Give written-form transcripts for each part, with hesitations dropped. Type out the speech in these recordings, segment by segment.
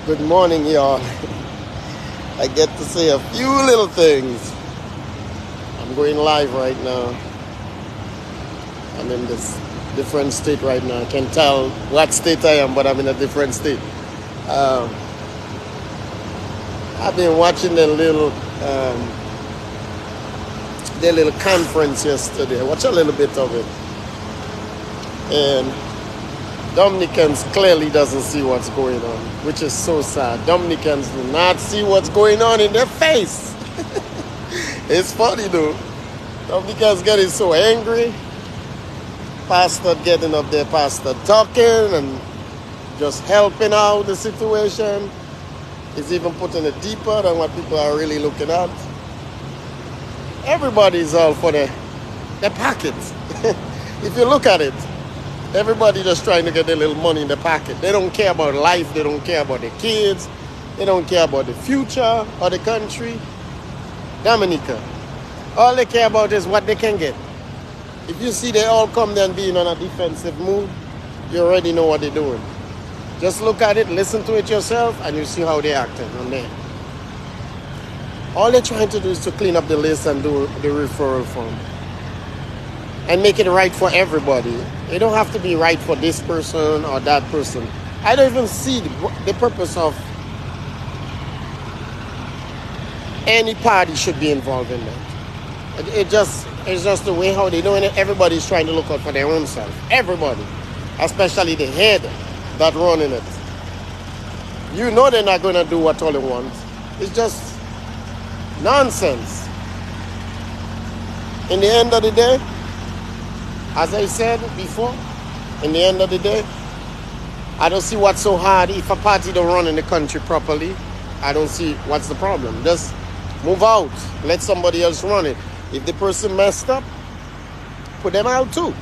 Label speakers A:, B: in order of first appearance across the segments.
A: Good morning, y'all. I get to say a few little things. I'm going live right now. I'm in this different state right now. I can tell what state I am, but I'm in a different state. Um, I've been watching their little conference yesterday. I watched a little bit of it, and Dominicans clearly doesn't see what's going on, which is so sad. Dominicans do not see what's going on in their face. It's funny though. Dominicans getting so angry. Pastor getting up there, pastor talking and just helping out the situation. It's even putting it deeper than what people are really looking at. Everybody's all for their pockets. If you look at it, everybody just trying to get their little money in their pocket. They don't care about life. They don't care about their kids. They don't care about the future or the country. Dominica, all they care about is what they can get. If you see they all come there and being on a defensive move, you already know what they're doing. Just look at it, listen to it yourself, and you see how they're acting on there. All they're trying to do is to clean up the list and do the referral form. And make it right for everybody. It don't have to be right for this person or that person. I don't even see the purpose of any party should be involved in that. It's just the way how they're doing it. Everybody's trying to look out for their own self. Everybody. Especially the head that running it. You know they're not going to do what all they want. It's just nonsense. In the end of the day, as I said before, in the end of the day, I don't see what's so hard. If a party don't run in the country properly, I don't see what's the problem. Just move out. Let somebody else run it. If the person messed up, put them out too.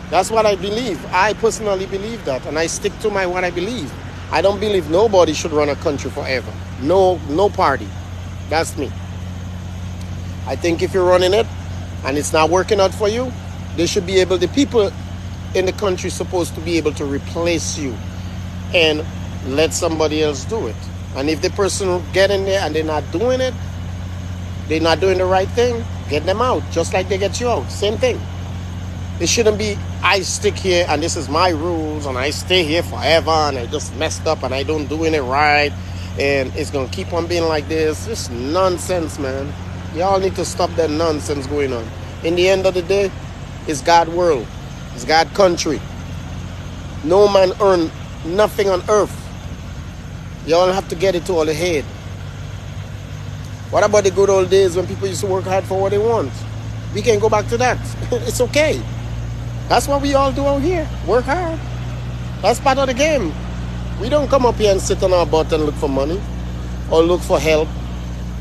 A: That's what I believe. I personally believe that, and I stick to what I believe. I don't believe nobody should run a country forever. No party. That's me. I think if you're running it, and it's not working out for you, the people in the country supposed to be able to replace you and let somebody else do it. And if the person get in there and they're not doing it, they're not doing the right thing, get them out, just like they get you out. Same thing. It shouldn't be, I stick here and this is my rules and I stay here forever and I just messed up and I don't doing it right and it's going to keep on being like this. It's nonsense, man. Y'all need to stop that nonsense going on. In the end of the day, it's God's world. It's God's country. No man earn nothing on earth. Y'all have to get it to all the head. What about the good old days when people used to work hard for what they want? We can go back to that. It's okay. That's what we all do out here. Work hard. That's part of the game. We don't come up here and sit on our butt and look for money or look for help.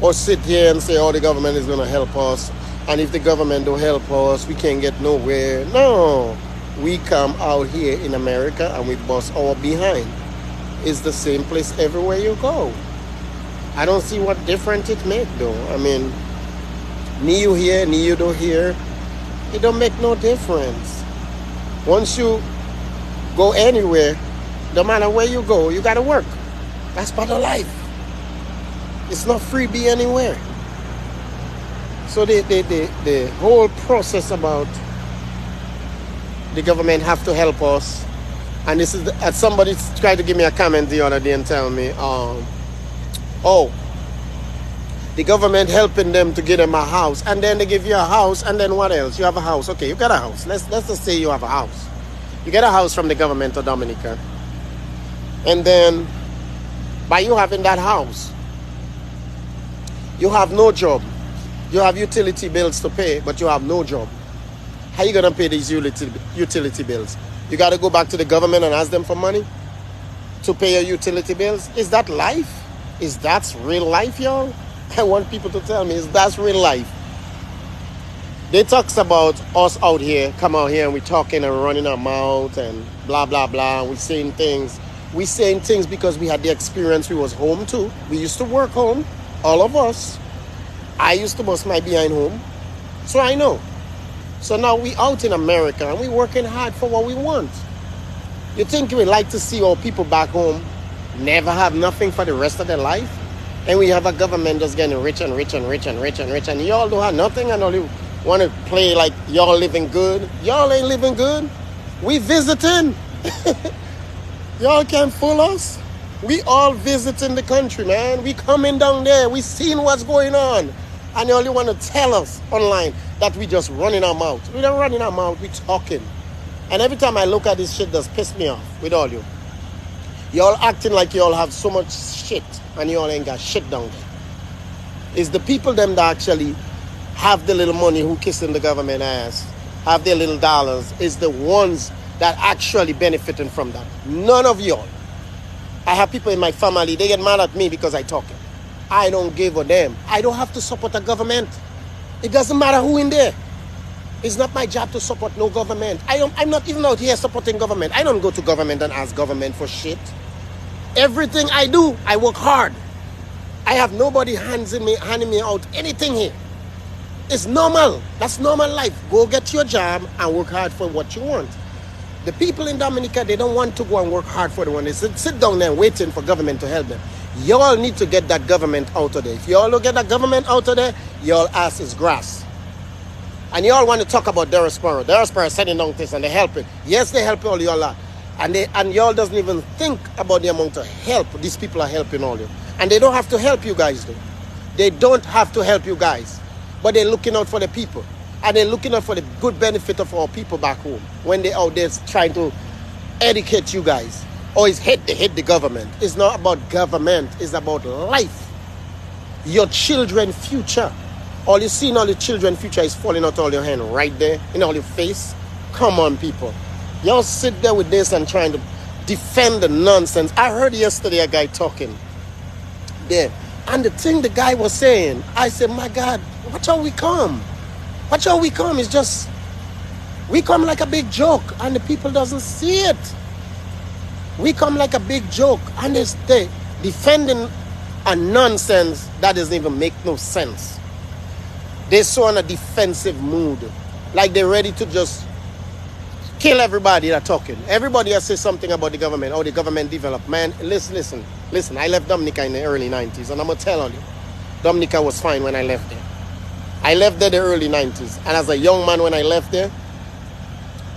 A: Or sit here and say, oh, the government is going to help us. And if the government don't help us, we can't get nowhere. No. We come out here in America and we bust our behind. It's the same place everywhere you go. I don't see what difference it make, though. I mean, me you here, me you don't here. It don't make no difference. Once you go anywhere, no matter where you go, you got to work. That's part of life. It's not freebie anywhere. So the whole process about the government have to help us, and this is somebody tried to give me a comment the other day and tell me, oh, the government helping them to get them a house, and then they give you a house, and then what else? You have a house. Okay, you got a house. Let's just say you have a house. You get a house from the government of Dominica, and then by you having that house, you have no job. You have utility bills to pay, but you have no job. How are you going to pay these utility bills? You got to go back to the government and ask them for money to pay your utility bills? Is that life? Is that real life, y'all? I want people to tell me, is that real life? They talks about us out here, come out here and we talking and running our mouth and blah, blah, blah. We saying things. We saying things because we had the experience. We was home too. We used to work home. All of us. I used to bust my behind home. So I know. So now we out in America and we working hard for what we want. You think we like to see our people back home never have nothing for the rest of their life. And we have a government just getting rich and rich and rich and rich and rich. And y'all don't have nothing and all you want to play like y'all living good. Y'all ain't living good. We visiting. Y'all can't fool us. We all visiting the country, man. We coming down there. We seeing what's going on. And you only want to tell us online that we just running our mouth. We don't running our mouth. We talking. And every time I look at this shit, does piss me off with all you. Y'all acting like y'all have so much shit and y'all ain't got shit down there. It's the people them that actually have the little money who kissing the government ass, have their little dollars, is the ones that actually benefiting from that. None of y'all. I have people in my family, they get mad at me because I talking. I don't give a damn. I don't have to support a government. It doesn't matter who in there. It's not my job to support no government. I'm not even out here supporting government. I don't go to government and ask government for shit. Everything I do, I work hard. I have nobody handing me out anything here. It's normal. That's normal life. Go get your job and work hard for what you want. The people in Dominica, they don't want to go and work hard for the one. They sit down there waiting for government to help them. Y'all need to get that government out of there. If y'all don't get that government out of there, y'all ass is grass. And y'all want to talk about Diaporas. Diaporas sending down this and they helping. Yes, they help all y'all lot. And y'all doesn't even think about the amount of help these people are helping all you. And they don't have to help you guys though. They don't have to help you guys. But they're looking out for the people. And they're looking out for the good benefit of our people back home. When they're out there trying to educate you guys. Or it's hate the government. It's not about government. It's about life. Your children's future. All you see in all your children's future is falling out all your hand right there. In all your face. Come on, people. Y'all sit there with this and trying to defend the nonsense. I heard yesterday a guy talking there. And the thing the guy was saying, I said, my God, watch how we come. Watch how we come. It's just, we come like a big joke and the people doesn't see it. We come like a big joke and they defending a nonsense that doesn't even make no sense. They're so in a defensive mood. Like they're ready to just kill everybody that talking. Everybody that says something about the government, how the government developed. Man, listen. I left Dominica in the early 90s and I'm going to tell you, Dominica was fine when I left there. I left there the early 90s. And as a young man when I left there,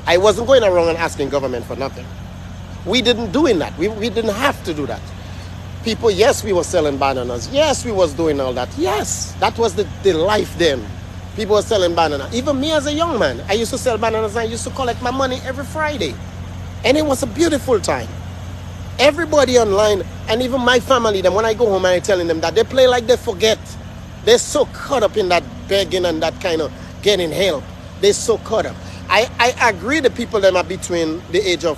A: I wasn't going around and asking government for nothing. We didn't do that. We didn't have to do that. People, yes, we were selling bananas. Yes, we was doing all that. Yes, that was the life then. People were selling bananas. Even me as a young man, I used to sell bananas and I used to collect my money every Friday. And it was a beautiful time. Everybody online, and even my family, then when I go home and I'm telling them that, they play like they forget. They're so caught up in that begging and that kind of getting help. They're so caught up. I agree the people that are between the age of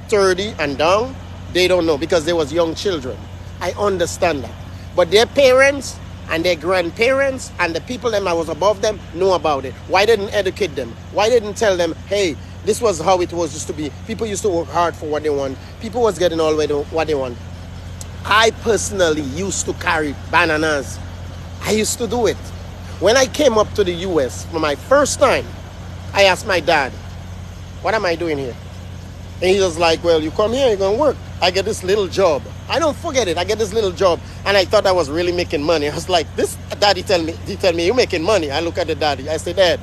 A: 30 and down, they don't know because they was young children. I understand that. But their parents and their grandparents and the people that was above them know about it. Why didn't educate them? Why didn't tell them, hey, this was how it was used to be. People used to work hard for what they want. People was getting all the way to what they want. I personally used to carry bananas. I used to do it. When I came up to the US for my first time, I asked my dad, what am I doing here? And he was like, well, you come here, you're going to work. I get this little job. I don't forget it. I get this little job. And I thought I was really making money. I was like, this daddy tell me, you're making money. I look at the daddy. I say, Dad,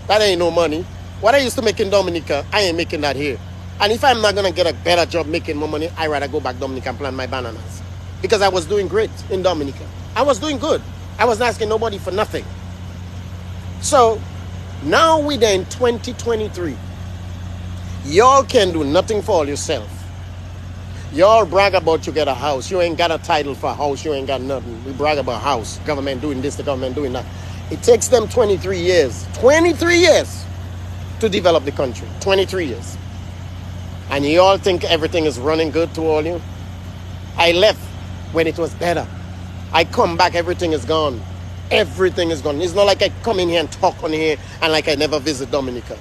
A: that ain't no money. What I used to make in Dominica, I ain't making that here. And if I'm not going to get a better job making more money, I'd rather go back to Dominica and plant my bananas. Because I was doing great in Dominica. I was doing good. I wasn't asking nobody for nothing. So, now we're there in 2023. Y'all can do nothing for all yourself. Y'all brag about you get a house. You ain't got a title for a house. You ain't got nothing. We brag about house. Government doing this, the government doing that. It takes them 23 years. 23 years to develop the country. 23 years. And you all think everything is running good to all you? I left when it was better. I come back, everything is gone. Everything is gone. It's not like I come in here and talk on here and like I never visit Dominica.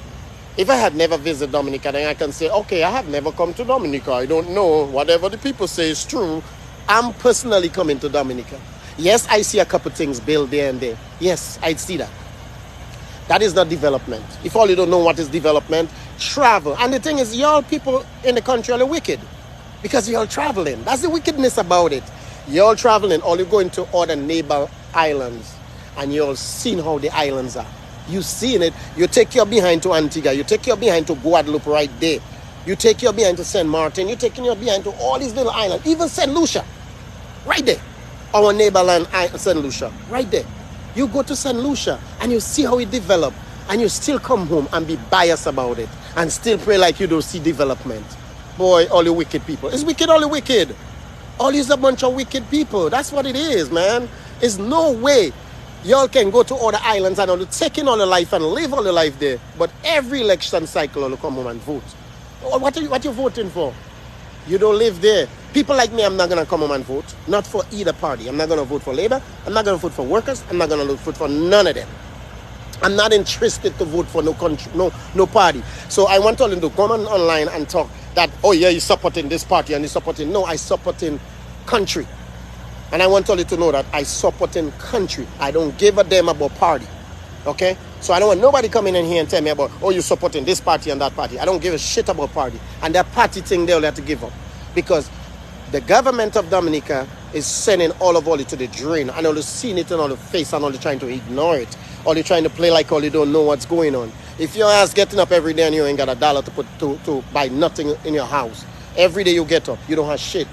A: If I had never visited Dominica, then I can say, okay, I have never come to Dominica. I don't know. Whatever the people say is true. I'm personally coming to Dominica. Yes, I see a couple things built there and there. Yes, I see that. That is not development. If all you don't know what is development, travel. And the thing is, y'all people in the country are wicked. Because you're traveling. That's the wickedness about it. You're traveling, or you're going to other neighbor islands, and you're seeing how the islands are. You seen it. You take your behind to Antigua. You take your behind to Guadeloupe right there. You take your behind to Saint Martin. You're taking your behind to all these little islands. Even St. Lucia. Right there. Our neighborland, St. Lucia. Right there. You go to St. Lucia and you see how it developed. And you still come home and be biased about it. And still pray like you don't see development. Boy, all you wicked people. It's wicked, all you wicked. All is a bunch of wicked people. That's what it is, man. There's no way y'all can go to other islands and all take in all your life and live all your life there. But every election cycle, you'll come home and vote. What are you voting for? You don't live there. People like me, I'm not going to come home and vote. Not for either party. I'm not going to vote for Labour. I'm not going to vote for workers. I'm not going to vote for none of them. I'm not interested to vote for no country, no party. So I want all them to come online and talk that, oh yeah, you're supporting this party and you're supporting. No, I supporting country. And I want all you to know that I supporting country. I don't give a damn about party. Okay? So I don't want nobody coming in here and tell me about, oh, you're supporting this party and that party. I don't give a shit about party. And that party thing they'll have to give up. Because the government of Dominica is sending all of it to the drain. And all you seeing it in all the face and all you trying to ignore it. All you trying to play like all you don't know what's going on. If your ass getting up every day and you ain't got $1 to put to buy nothing in your house. Every day you get up, you don't have shit.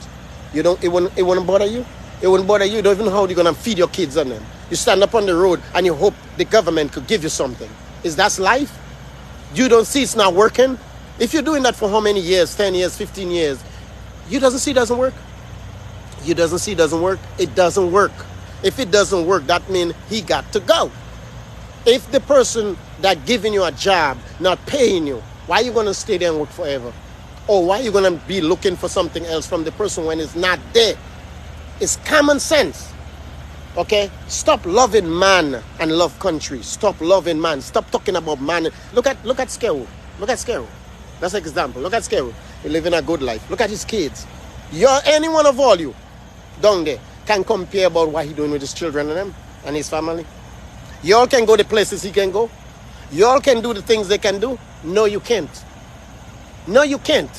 A: It wouldn't bother you. It wouldn't bother you. You don't even know how you're gonna feed your kids on them. You stand up on the road and you hope the government could give you something. Is that life? You don't see it's not working? If you're doing that for how many years, 10 years, 15 years, you doesn't see it doesn't work? You doesn't see it doesn't work? It doesn't work. If it doesn't work, that means he got to go. If the person that giving you a job not paying you, why are you going to stay there and work forever? Or why are you going to be looking for something else from the person when it's not there? It's common sense. Okay? Stop loving man and love country. Stop loving man. Stop talking about man. Look at Skero. Look at Skero. That's an example. Look at Skero. He's living a good life. Look at his kids. Any one of all you down there can compare about what he's doing with his children and them and his family. Y'all can go the places he can go. Y'all can do the things they can do. No, you can't. No, you can't.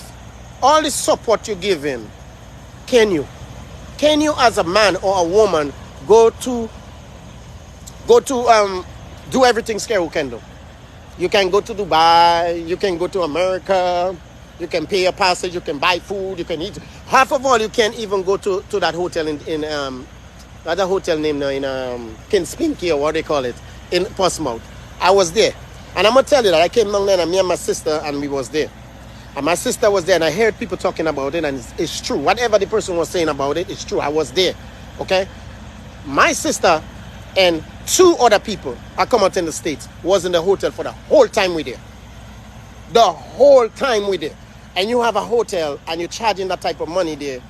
A: All the support you give him, can you? Can you as a man or a woman go to do everything Skero can do? You can go to Dubai, you can go to America, you can pay a passage, you can buy food, you can eat. Half of all, you can't even go to that hotel in other hotel name now in Kinspinky or what they call it, in Portsmouth. I was there. And I'm going to tell you that I came down there and me and my sister and we was there. And my sister was there and I heard people talking about it and it's true. Whatever the person was saying about it, it's true. I was there. Okay? My sister and 2 other people I come out in the States was in the hotel for the whole time we there. The whole time we there. And you have a hotel and you're charging that type of money there.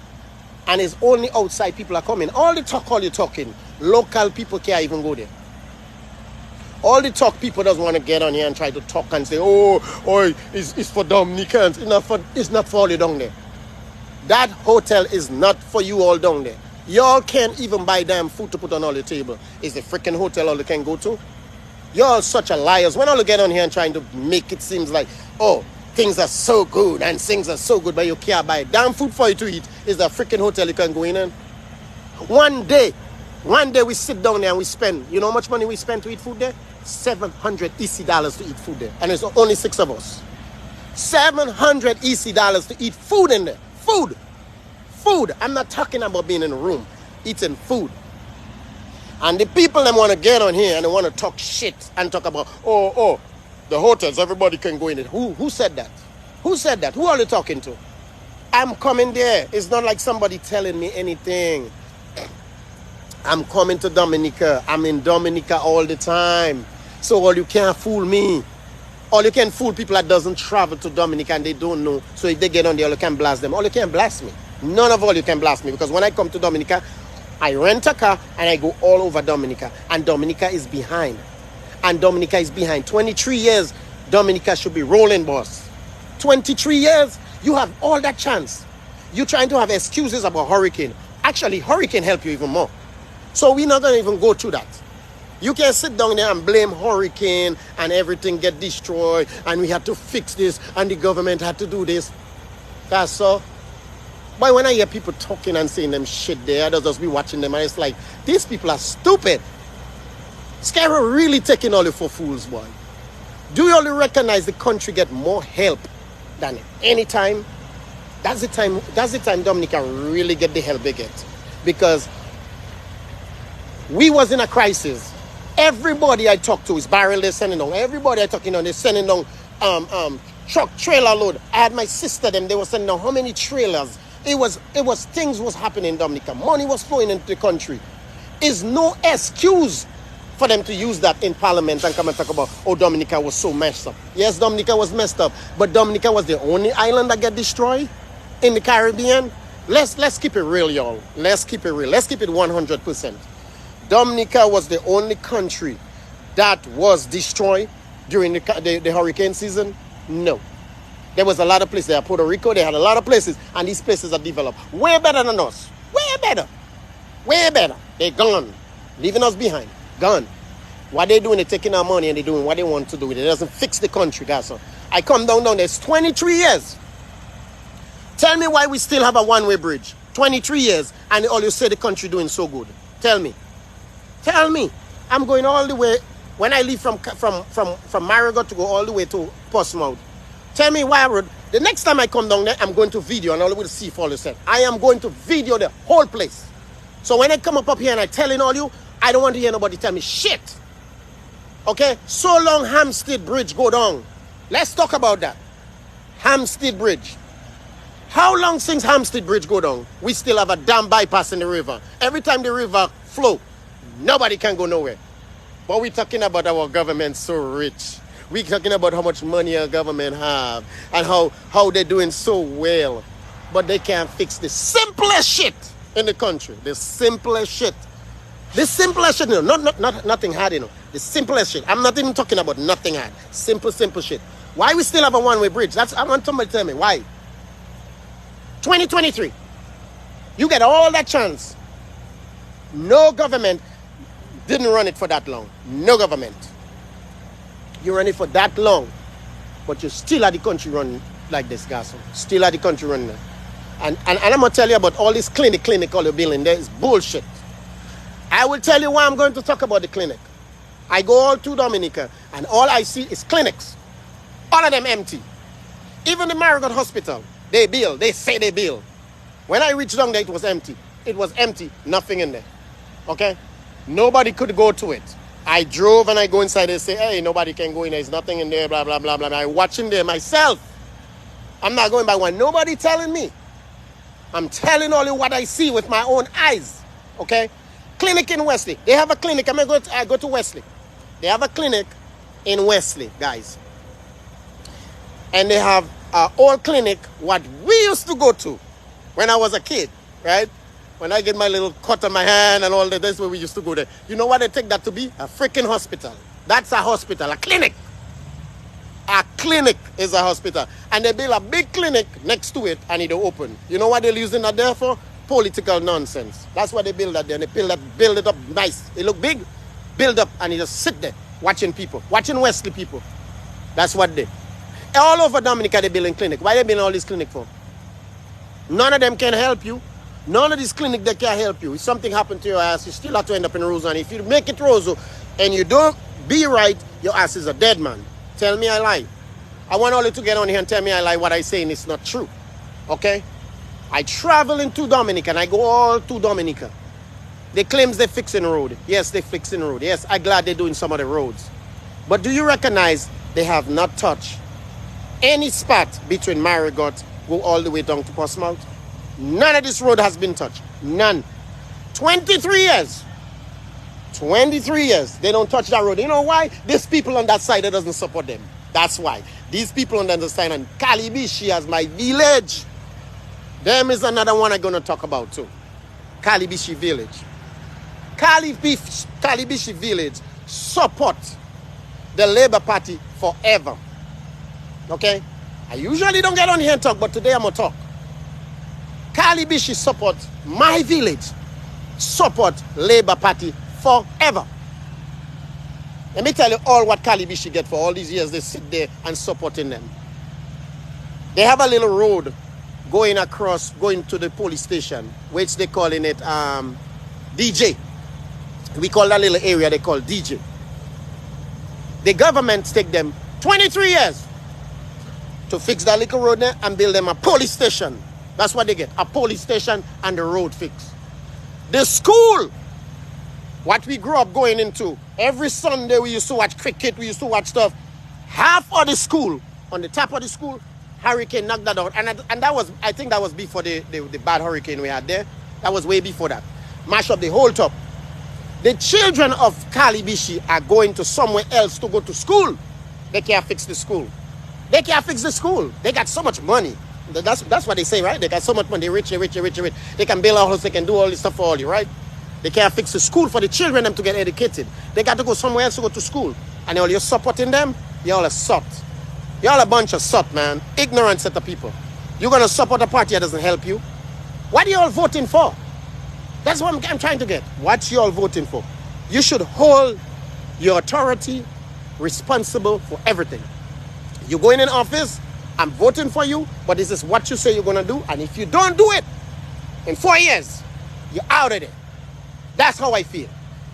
A: And it's only outside people are coming. All the talk, all you're talking, local people can't even go there. All the talk, people doesn't want to get on here and try to talk and say, it's for Dominicans. It's not for all you down there. That hotel is not for you all down there. Y'all can't even buy damn food to put on all your table. It's the freaking hotel all you can go to. Y'all such a liars. When all you get on here and trying to make it seem like, things are so good and things are so good, but you can't buy damn food for you to eat. Is the freaking hotel you can go in and one day we sit down there and we spend, you know how much money we spend to eat food there? $700 EC to eat food there. And there's only 6 of us. $700 EC to eat food in there. Food. I'm not talking about being in a room, eating food. And the people that want to get on here and they want to talk shit and talk about, the hotels, everybody can go in it. Who said that? Who said that? Who are you talking to? I'm coming there. It's not like somebody telling me anything. I'm coming to Dominica. I'm in Dominica all the time. So all you can't fool me. All you can fool people that doesn't travel to Dominica and they don't know. So if they get on there, all you can blast them. All you can blast me. None of all you can blast me. Because when I come to Dominica, I rent a car and I go all over Dominica. And Dominica is behind. 23 years, Dominica should be rolling, boss. 23 years, you have all that chance. You're trying to have excuses about hurricane. Actually, hurricane help you even more. So we're not going to even go through that. You can sit down there and blame hurricane and everything get destroyed and we had to fix this and the government had to do this. That's so. But when I hear people talking and saying them shit there, I'll just be watching them and it's like, these people are stupid. Scarrow really taking all you for fools, boy. Do you only recognize the country get more help than any time? That's the time Dominica really get the help they get. Because we was in a crisis. Everybody I talk to is barrel they're sending down. Everybody I talking on, they're sending down truck trailer load. I had my sister them, they were sending down how many trailers. It was things was happening in Dominica. Money was flowing into the country. Is no excuse for them to use that in Parliament and come and talk about, oh, Dominica was so messed up. Yes, Dominica was messed up, but Dominica was the only island that got destroyed in the Caribbean. Let's keep it real, y'all. Let's keep it real. Let's keep it 100%. Dominica was the only country that was destroyed during the hurricane season. No. There was a lot of places. There, Puerto Rico, they had a lot of places, and these places are developed way better than us. Way better. Way better. They're gone, leaving us behind. Gone. What they're doing, they're taking our money and they're doing what they want to do with it. It doesn't fix the country, guys. So I come down there, it's 23 years. Tell me why we still have a one-way bridge. 23 years, and all you say the country doing so good. Tell me. Tell me. I'm going all the way, when I leave from Marigot to go all the way to Portsmouth. Tell me why I road. The next time I come down there, I'm going to video and all the way to see for all you said. I am going to video the whole place. So when I come up here and I telling all you, I don't want to hear nobody tell me shit. Okay? So long Hampstead Bridge go down. Let's talk about that. Hampstead Bridge. How long since Hampstead Bridge go down? We still have a damn bypass in the river. Every time the river flow, nobody can go nowhere. But we're talking about our government so rich. We're talking about how much money our government have and how they're doing so well. But they can't fix the simplest shit in the country. The simplest shit. The simplest shit, not nothing hard, The simplest shit. I'm not even talking about nothing hard. Simple shit. Why we still have a one-way bridge? I want somebody to tell me why. 2023. You get all that chance. No government didn't run it for that long. No government. You run it for that long, but you still had the country running like this, guys. Still had the country running. And I'm going to tell you about all this clinic all you're building there is bullshit. I will tell you why I'm going to talk about the clinic. I go all to Dominica, and all I see is clinics. All of them empty. Even the Marigot Hospital, they say they build. When I reached down there, it was empty. It was empty, nothing in there. Okay? Nobody could go to it. I drove and I go inside, they say, hey, nobody can go in there, there's nothing in there, blah, blah, blah, blah. I watch in there myself. I'm not going by one. Nobody telling me. I'm telling all you what I see with my own eyes. Okay? Clinic in Wesley. They have a clinic. I go to Wesley. They have a clinic in Wesley, guys. And they have an old clinic, what we used to go to when I was a kid, right? When I get my little cut on my hand and all that, that's where we used to go there. You know what they take that to be? A freaking hospital. That's a hospital, a clinic. A clinic is a hospital. And they build a big clinic next to it and it'll open. You know what they're using that there for? Political nonsense. That's what they build that there. And they build it up nice. It look big, build up, and you just sit there watching people, watching Wesley people. That's what they. All over Dominica they building clinic. Why they building all this clinic for? None of them can help you. None of these clinics that can help you. If something happened to your ass, you still have to end up in Roseau. And if you make it Roseau and you don't be right, your ass is a dead man. Tell me I lie. I want all you to get on here and tell me I lie. What I saying is not true. Okay? I travel into Dominica and I go all to Dominica. They claims they're fixing road. Yes, they're fixing road. Yes, I'm glad they're doing some of the roads. But do you recognize they have not touched any spot between Marigot, go all the way down to Portsmouth? None of this road has been touched. None. 23 years. 23 years. They don't touch that road. You know why? These people on that side that doesn't support them. That's why. These people on the other side, and Calibishi as my village. Them is another one I'm going to talk about too. Calibishi village. Calibishi village support the Labour Party forever. Okay? I usually don't get on here and talk, but today I'm going to talk. Calibishi support my village, support Labour Party forever. Let me tell you all what Calibishi get for all these years they sit there and supporting them. They have a little road going to the police station, which they calling it DJ. We call that little area they call DJ. The government take them 23 years to fix that little road there and build them a police station. That's what they get, a police station and the road fix. The school, what we grew up going into, every Sunday we used to watch cricket, we used to watch stuff. Half of the school, on the top of the school, hurricane knocked that out. And that was, I think that was before the bad hurricane we had there. That was way before that. Mash up the whole top. The children of Kalibishi are going to somewhere else to go to school. They can't fix the school. They can't fix the school. They got so much money. That's what they say, right? They got so much money. They're rich. They can build a house. They can do all this stuff for all you, right? They can't fix the school for the children them to get educated. They got to go somewhere else to go to school. And all you're supporting them, y'all are sot. Y'all a bunch of sot, man. Ignorant set of people. You're going to support a party that doesn't help you. What are y'all voting for? That's what I'm trying to get. What y'all voting for? You should hold your authority responsible for everything. You're going in office, I'm voting for you, but this is what you say you're going to do. And if you don't do it, in 4 years, you're out of it. That's how I feel.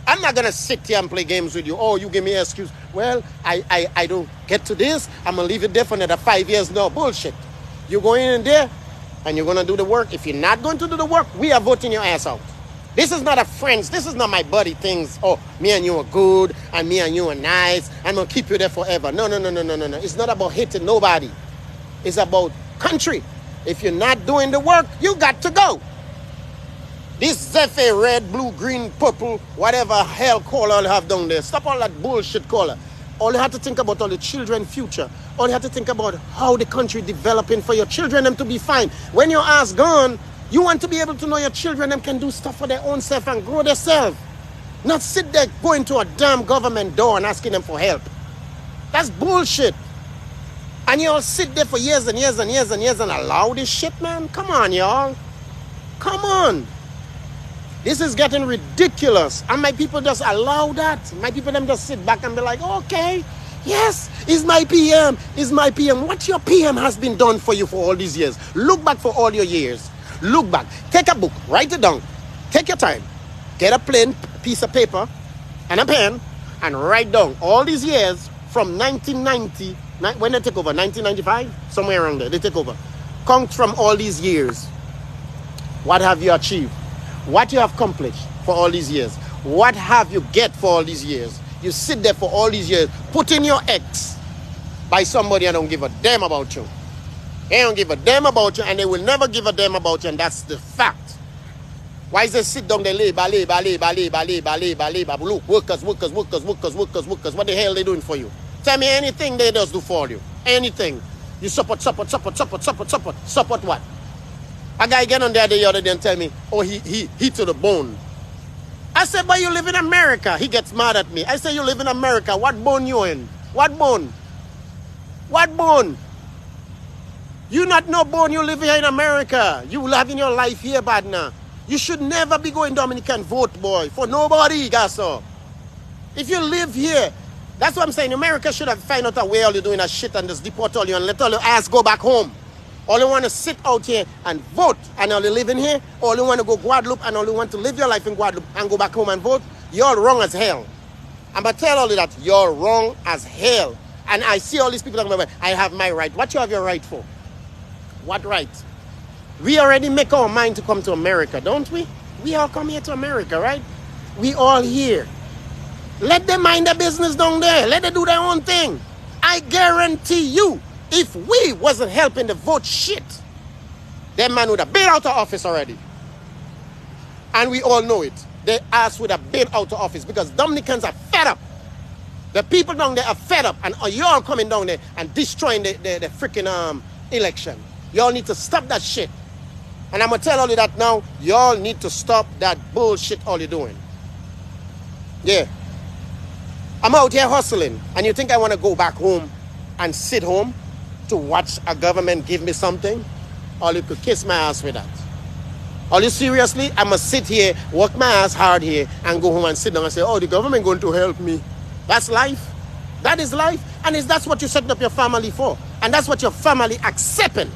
A: I'm not going to sit here and play games with you. Oh, you give me an excuse. Well, I don't get to this. I'm going to leave it there for another 5 years. No, bullshit. You're going in there and you're going to do the work. If you're not going to do the work, we are voting your ass out. This is not a friends. This is not my buddy things. Oh, me and you are good and me and you are nice. I'm going to keep you there forever. No. It's not about hating nobody. It's about country. If you're not doing the work, you got to go. This Zefe, red, blue, green, purple, whatever hell color you have down there. Stop all that bullshit color. All you have to think about all the children's future. All you have to think about how the country developing for your children them to be fine. When your ass gone, you want to be able to know your children them can do stuff for their own self and grow themselves. Not sit there going to a damn government door and asking them for help. That's bullshit. And y'all sit there for years and years and years and years and allow this shit, man? Come on, y'all. Come on. This is getting ridiculous. And my people just allow that. My people them just sit back and be like, okay, yes, it's my PM. It's my PM. What your PM has been done for you for all these years. Look back for all your years. Look back. Take a book. Write it down. Take your time. Get a plain piece of paper and a pen and write down all these years from 1990. When they take over? 1995? Somewhere around there. They take over. Count from all these years. What have you achieved? What you have accomplished for all these years? What have you get for all these years? You sit there for all these years, put in your X by somebody and don't give a damn about you. They don't give a damn about you and they will never give a damn about you, and that's the fact. Why is they sit down there, labor. Look, workers. What the hell they doing for you? Tell me anything they just do for you. Anything. You support. Support what? A guy get on there the other day and tell me, oh, he to the bone. I said, but you live in America. He gets mad at me. I say, you live in America. What bone you in? What bone? What bone? You not no bone. You live here in America. You living your life here, bad now. You should never be going Dominican vote, boy. For nobody, gasso. If you live here, that's what I'm saying. America should have found out a way all you're doing a shit and just deport all you and let all your ass go back home. All you want to sit out here and vote and all you live in here, all you want to go Guadeloupe and all you want to live your life in Guadeloupe and go back home and vote, you're wrong as hell. I'm going to tell all of that, you're wrong as hell. And I see all these people talking about, I have my right. What you have your right for? What right? We already make our mind to come to America, don't we? We all come here to America, right? We all here. Let them mind their business down there. Let them do their own thing. I guarantee you, if we wasn't helping the vote shit, that man would have been out of office already. And we all know it. Their ass would have been out of office because Dominicans are fed up. The people down there are fed up and y'all coming down there and destroying the freaking election. Y'all need to stop that shit. And I'm going to tell all you that now. Y'all need to stop that bullshit all you're doing. Yeah. I'm out here hustling. And you think I want to go back home and sit home to watch a government give me something? Or you could kiss my ass with that. Are you seriously? I'm going to sit here, work my ass hard here, and go home and sit down and say, oh, the government going to help me. That's life. That is life. And that's what you're setting up your family for. And that's what your family accepting.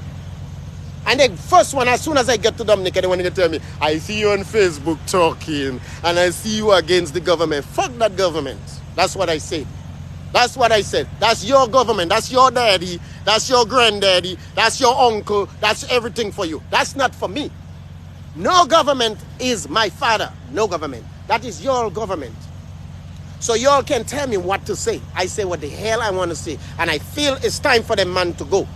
A: And the first one, as soon as I get to Dominica, they want to tell me, I see you on Facebook talking, and I see you against the government. Fuck that government. That's what I say. That's what I said. That's your government. That's your daddy. That's your granddaddy. That's your uncle. That's everything for you. That's not for me. No government is my father. No government. That is your government. So y'all can tell me what to say. I say what the hell I want to say. And I feel it's time for them man to go.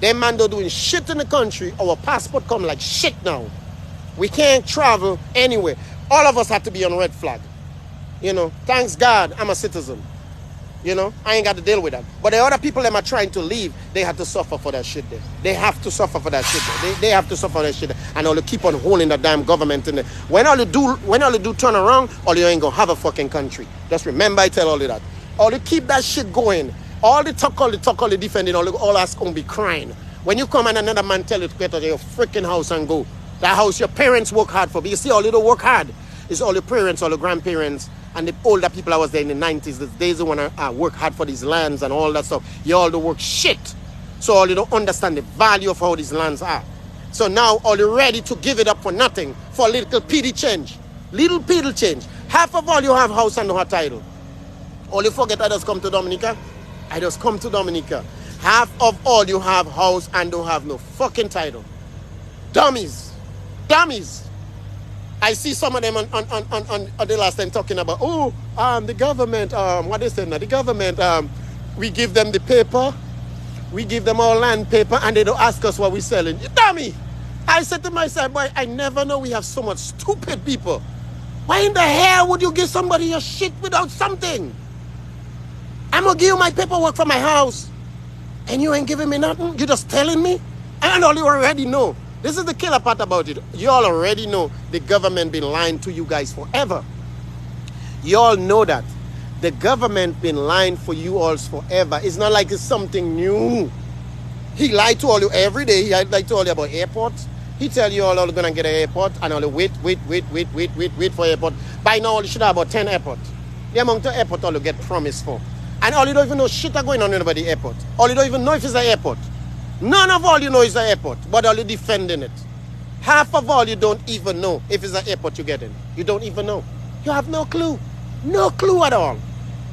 A: Them man don't doing shit in the country. Our passport come like shit now. We can't travel anywhere. All of us have to be on red flag. You know, thanks God I'm a citizen. You know, I ain't got to deal with that. But the other people that are trying to leave, they have to suffer for that shit there. They have to suffer for that shit there. They have to suffer for that shit there. And all you keep on holding the damn government in there. When all you do turn around, all you ain't gonna have a fucking country. Just remember I tell all you that. All you keep that shit going. All the talk, all the defending, all that's gonna be crying. When you come and another man tell you to get out of your freaking house and go. That house your parents work hard for. But you see, all you don't work hard. It's all your parents, all your grandparents, and the older people that was there in the 90s, the days they want to work hard for these lands and all that stuff. You all do work shit. So all you don't understand the value of how these lands are. So now all you're ready to give it up for nothing, for a little petty change. Little petty change. Half of all you have house and no have title. All you forget I just come to Dominica? I just come to Dominica. Half of all you have house and don't have no fucking title. Dummies. Dummies. I see some of them on the last time talking about, the government, what they say now, the government, we give them the paper, we give them our land paper, and they don't ask us what we're selling. You dummy! I said to myself, boy, I never know we have so much stupid people. Why in the hell would you give somebody your shit without something? I'm going to give you my paperwork for my house, and you ain't giving me nothing? You're just telling me? And all you already know. This is the killer part about it. You all already know the government been lying to you guys forever. You all know that. The government been lying for you all forever. It's not like it's something new. He lied to all you every day. He lied to all you about airports. He tell you all going to get an airport and all wait for airport. By now, you should have about 10 airports. The amount of airport all you get promised for. And all you don't even know shit are going on about the airport. All you don't even know if it's an airport. None of all you know is an airport, but all you defending it. Half of all you don't even know if it's an airport you get in. You don't even know. You have no clue. No clue at all.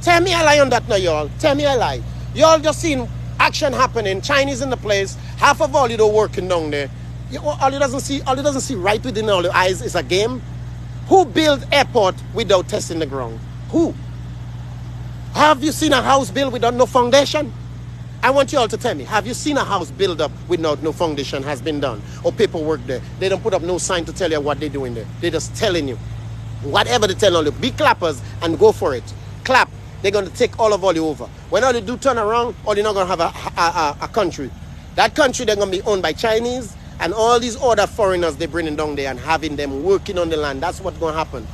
A: Tell me I lie on that now, y'all. Tell me I lie. Y'all just seen action happening, Chinese in the place. Half of all you don't working down there. All you doesn't see right within all your eyes is a game. Who built airport without testing the ground? Who? Have you seen a house built without no foundation? I want you all to tell me, have you seen a house built up without no foundation has been done? Or paperwork there? They don't put up no sign to tell you what they're doing there. They're just telling you. Whatever they tell all you, be clappers and go for it. Clap. They're going to take all of all you over. When all you do turn around, or you're not going to have a country. That country, they're going to be owned by Chinese and all these other foreigners they're bringing down there and having them working on the land. That's what's going to happen.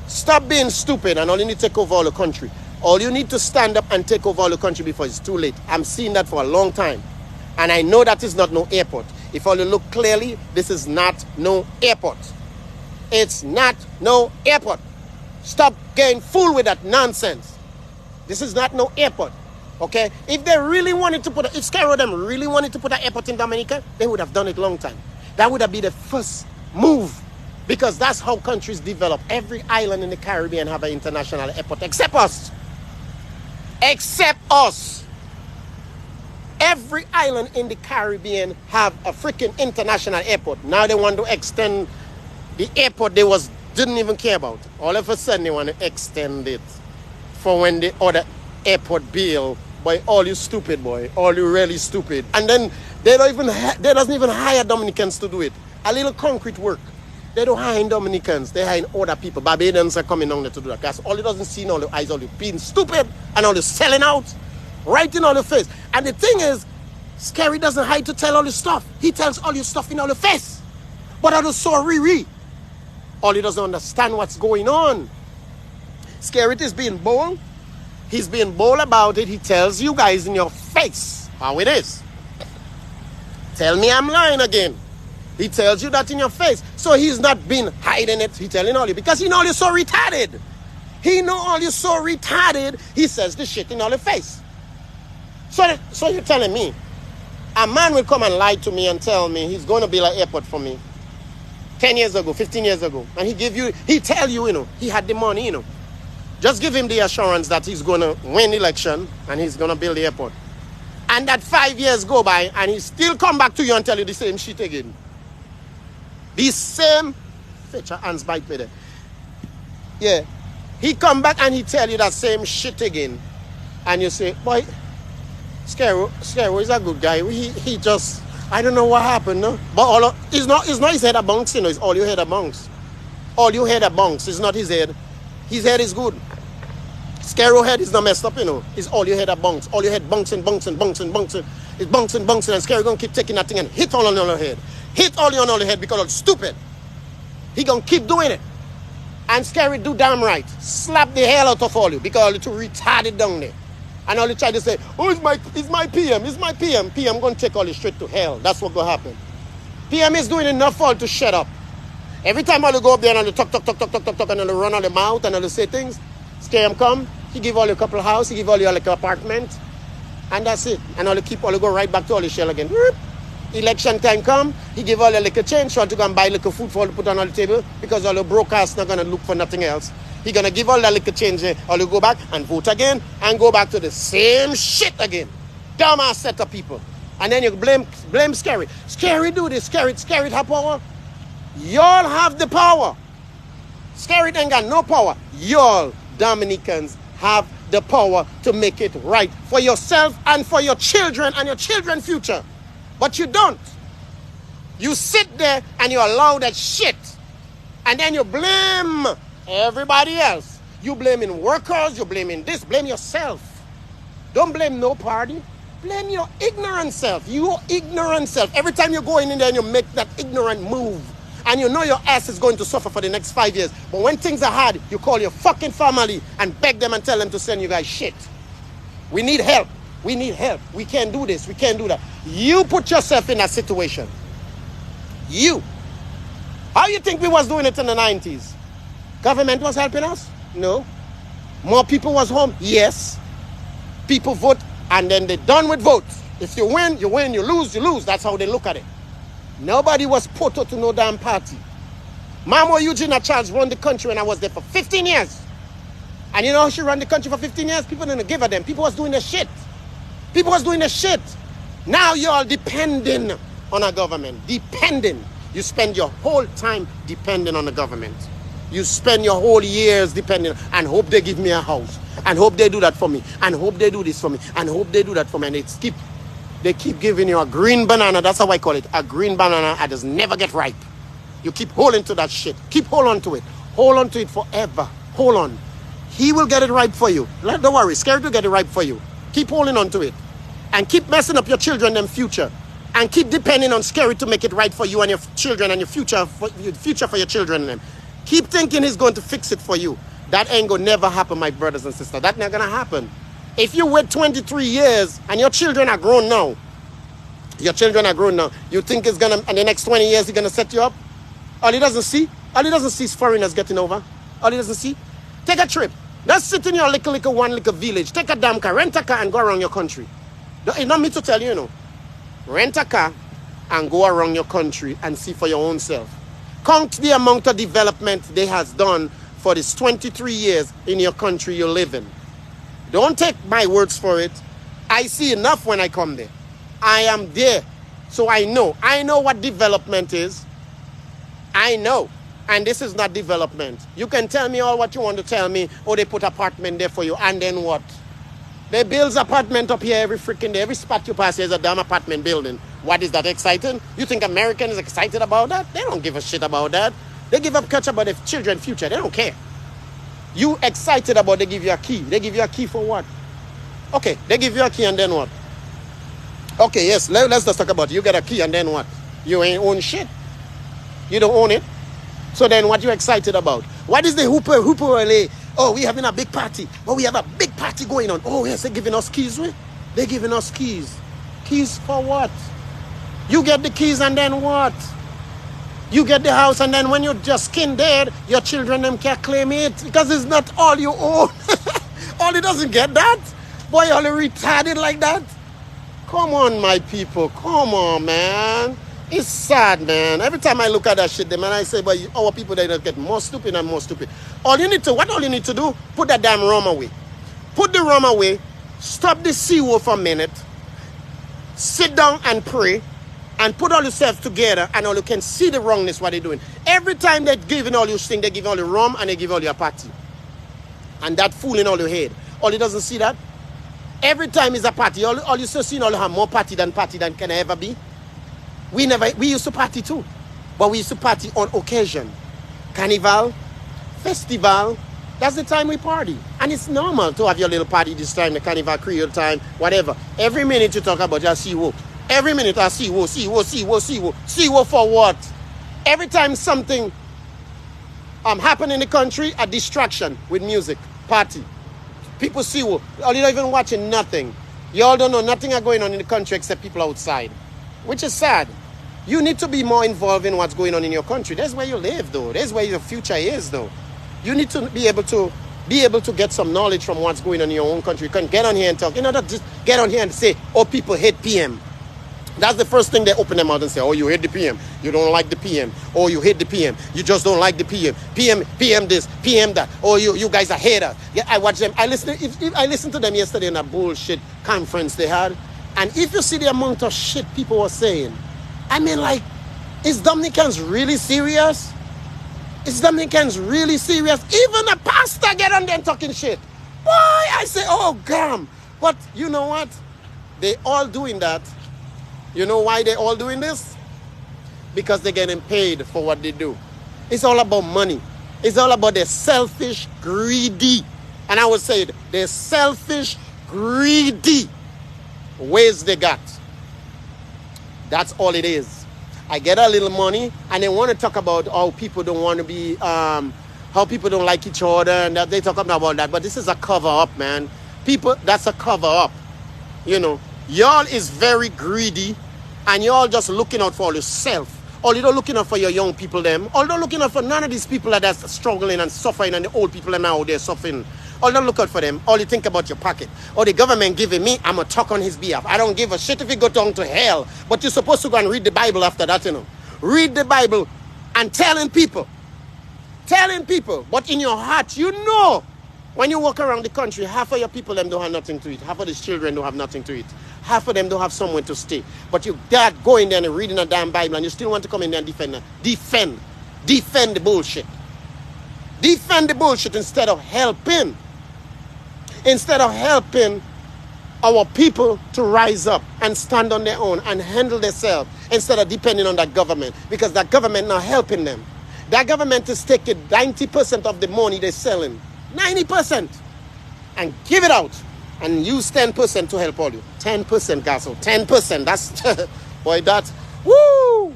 A: Stop being stupid and all you need to take over all the country. All you need to stand up and take over all the country before it's too late. I'm seeing that for a long time. And I know that is not no airport. If all you look clearly, this is not no airport. It's not no airport. Stop getting fooled with that nonsense. This is not no airport. Okay? If they really wanted to if Scaro them really wanted to put an airport in Dominica, they would have done it long time. That would have been the first move. Because that's how countries develop. Every island in the Caribbean have an international airport except us. Except us. Every island in the Caribbean have a freaking international airport. Now they want to extend the airport they didn't even care about. All of a sudden they want to extend it for when the other airport build. Boy, all you stupid boy. All you really stupid. And then they doesn't even hire Dominicans to do it. A little concrete work. They don't hire Dominicans. They hire other people. Barbadians are coming down there to do that. That's all you doesn't see in all the eyes, all you being stupid and all you selling out. Right in all your face. And the thing is, Scary doesn't hide to tell all your stuff. He tells all your stuff in all your face. But I just saw Riri. All he doesn't understand what's going on. Scary is being bold. He's being bold about it. He tells you guys in your face how it is. Tell me I'm lying again. He tells you that in your face. So he's not been hiding it. He's telling all you. Because he know you're so retarded. He know all you're so retarded. He says the shit in all your face. So you're telling me A man will come and lie to me and tell me he's going to build an airport for me 10 years ago, 15 years ago. And he tell you, he had the money, Just give him the assurance that he's going to win the election and he's going to build the airport. And that 5 years go by and he still come back to you and tell you the same shit again. The same feature hands bite me there. Yeah. He come back and he tell you that same shit again. And you say, boy, Scaro is a good guy. He just, I don't know what happened, no? But it's not his head a bunks, it's all your head a bunks. All your head a bunks. It's not his head. His head is good. Scaro head is not messed up, It's all your head a bunks. All your head bunks and bunks and bunks and bunks. It's bunks and bunks and Scaro gonna keep taking that thing and hit all on your head. Hit all on your head because it's stupid. He gonna keep doing it. And Scary do damn right. Slap the hell out of all you because you're too retarded down there. And all you try to say, oh, it's my PM. PM going to take all you straight to hell. That's what going to happen. PM is doing enough for all to shut up. Every time all you go up there and all you talk, and all you run on the mouth and all you say things, Scare him come, he give all you a couple of house, he give all you like an apartment, and that's it. And all you go right back to all your shell again. Election time come, he give all you like a change, try to go and buy like a food for all to put on the table, because all the brokers not going to look for nothing else. He gonna give all that little change there, or you go back and vote again, and go back to the same shit again. Dumbass set of people. And then you blame Scary. Scary do this, Scary have power. Y'all have the power. Scary ain't got no power. Y'all, Dominicans, have the power to make it right for yourself and for your children and your children's future. But you don't. You sit there and you allow that shit. And then you blame everybody else. You blaming workers, you blaming this, blame yourself. Don't blame no party. Blame your ignorant self. Your ignorant self. Every time you go in there and you make that ignorant move, and you know your ass is going to suffer for the next 5 years. But when things are hard, you call your fucking family and beg them and tell them to send you guys shit. We need help. We need help. We can't do this. We can't do that. You put yourself in that situation. You. How you think we was doing it in the 90s? Government was helping us? No. More people was home? Yes. People vote and then they're done with votes. If you win, you win. You lose, you lose. That's how they look at it. Nobody was put to no damn party. Mama Eugenia Charles run the country when I was there for 15 years. And you know how she ran the country for 15 years? People didn't give a damn. People was doing the shit. People was doing the shit. Now y'all depending on a government. Depending. You spend your whole time depending on the government. You spend your whole years depending and hope they give me a house. And hope they do that for me. And hope they do this for me. And hope they do that for me. And they keep giving you a green banana. That's how I call it. A green banana that does never get ripe. You keep holding to that shit. Keep hold on to it. Hold on to it forever. Hold on. He will get it ripe for you. Don't worry. Scared to get it ripe for you. Keep holding on to it. And keep messing up your children and future. And keep depending on Scary to make it right for you and your children and your future for your children and them. Keep thinking he's going to fix it for you. That ain't going to never happen, my brothers and sisters. That's not going to happen. If you wait 23 years and your children are grown now, you think it's going to, in the next 20 years, he's going to set you up? All he doesn't see is foreigners getting over. All he doesn't see. Take a trip. Just sit in your little village. Take a damn car, rent a car and go around your country. It's not me to tell you, Rent a car and go around your country and see for your own self. Count the amount of development they has done for this 23 years in your country you live in. Don't take my words for it. I see enough when I come there. I am there. So I know. I know what development is. I know. And this is not development. You can tell me all what you want to tell me. Or they put apartment there for you. And then what? They build apartment up here every freaking day. Every spot you pass here is a damn apartment building. What is that exciting? You think American is excited about that? They don't give a shit about that. They give up catch about their children's future. They don't care. You excited about they give you a key. They give you a key for what? Okay, they give you a key and then what? Okay, yes, let's just talk about it. You get a key and then what? You ain't own shit. You don't own it. So then what you excited about? What is the hooper LA? Oh, we having a big party. Oh, we have a big party going on. Oh, yes, they're giving us keys. They're giving us keys. Keys for what? You get the keys and then what? You get the house and then when you're just skin dead, your children them can't claim it because it's not all you own. All it doesn't get that. Boy, all you retarded like that. Come on, my people. Come on, man. It's sad, man. Every time I look at that shit, man, I say, but our people, they don't get more stupid and more stupid. All you need to do, put that damn rum away. Put the rum away. Stop the CO for a minute. Sit down and pray. And put all yourself together, and all you can see the wrongness what they're doing. Every time they're giving all you things, they give all the rum and they give all your party. And that fooling all your head. All you doesn't see that. Every time is a party. All you still see all you have more party than can ever be. We used to party too. But we used to party on occasion. Carnival, festival, that's the time we party. And it's normal to have your little party this time, the carnival, Creole time, whatever. Every minute you talk about your CO. Every minute I see wo for what? Every time something happen in the country, a distraction with music, party. People see wo. All you don't even watching nothing. You all don't know nothing are going on in the country except people outside. Which is sad. You need to be more involved in what's going on in your country. That's where you live though. That's where your future is though. You need to be able to get some knowledge from what's going on in your own country. You can get on here and talk. You know, not just get on here and say, oh, people hate PM. That's the first thing they open their mouth and say, oh, you hate the PM. You don't like the PM. Oh, you hate the PM. You just don't like the PM. PM this, PM that. Oh, you guys are haters. Yeah, I watch them. I listened to them yesterday in a bullshit conference they had. And if you see the amount of shit people were saying, I mean, like, is Dominicans really serious? Is Dominicans really serious? Even a pastor get on there talking shit. Boy, I say, oh, damn. But you know what? They all doing that. You know why they all doing this? Because they're getting paid for what they do. It's all about money. It's all about their selfish, greedy. And I would say it, they're selfish, greedy ways they got. That's all it is. I get a little money and they want to talk about how people don't want to be, how people don't like each other and that they talk about that. But this is a cover up, man. People, that's a cover up. You know. Y'all is very greedy and y'all just looking out for yourself. All you don't looking out for your young people them. All you don't looking out for none of these people that's struggling and suffering and the old people are now they're suffering. All you don't look out for them. All you think about your pocket. Or the government giving me, I'm going to talk on his behalf. I don't give a shit if he go down to hell. But you're supposed to go and read the Bible after that, you know. Read the Bible and telling people. But in your heart, you know. When you walk around the country, half of your people them don't have nothing to eat. Half of these children don't have nothing to eat. Half of them don't have somewhere to stay. But you dad go in there and reading a damn Bible and you still want to come in there and defend the bullshit. Defend the bullshit instead of helping. Instead of helping our people to rise up and stand on their own and handle themselves instead of depending on that government. Because that government not helping them. That government is taking 90% of the money they're selling. 90%. And give it out. And use 10% to help all you. 10%, Gasso. 10%. That's, boy, that's, woo!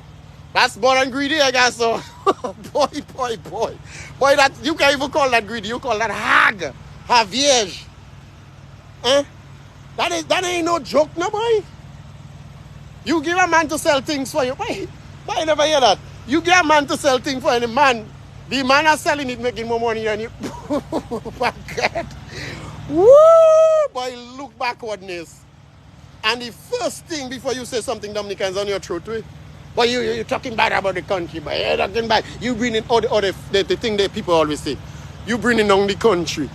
A: That's more than greedy, I guess. So, boy. Boy, that, you can't even call that greedy. You call that hag. Haviege. Eh? That ain't no joke, no, boy. You give a man to sell things for you. Boy, I never hear that. You give a man to sell things for any man. The man is selling it, making more money than you. Oh, my God. Woo! Boy, look backwardness. And the first thing before you say something, Dominicans on your throat, right? But you're talking bad about the country, but you're talking bad. You bring in all the thing that people always say. You bring in on the country.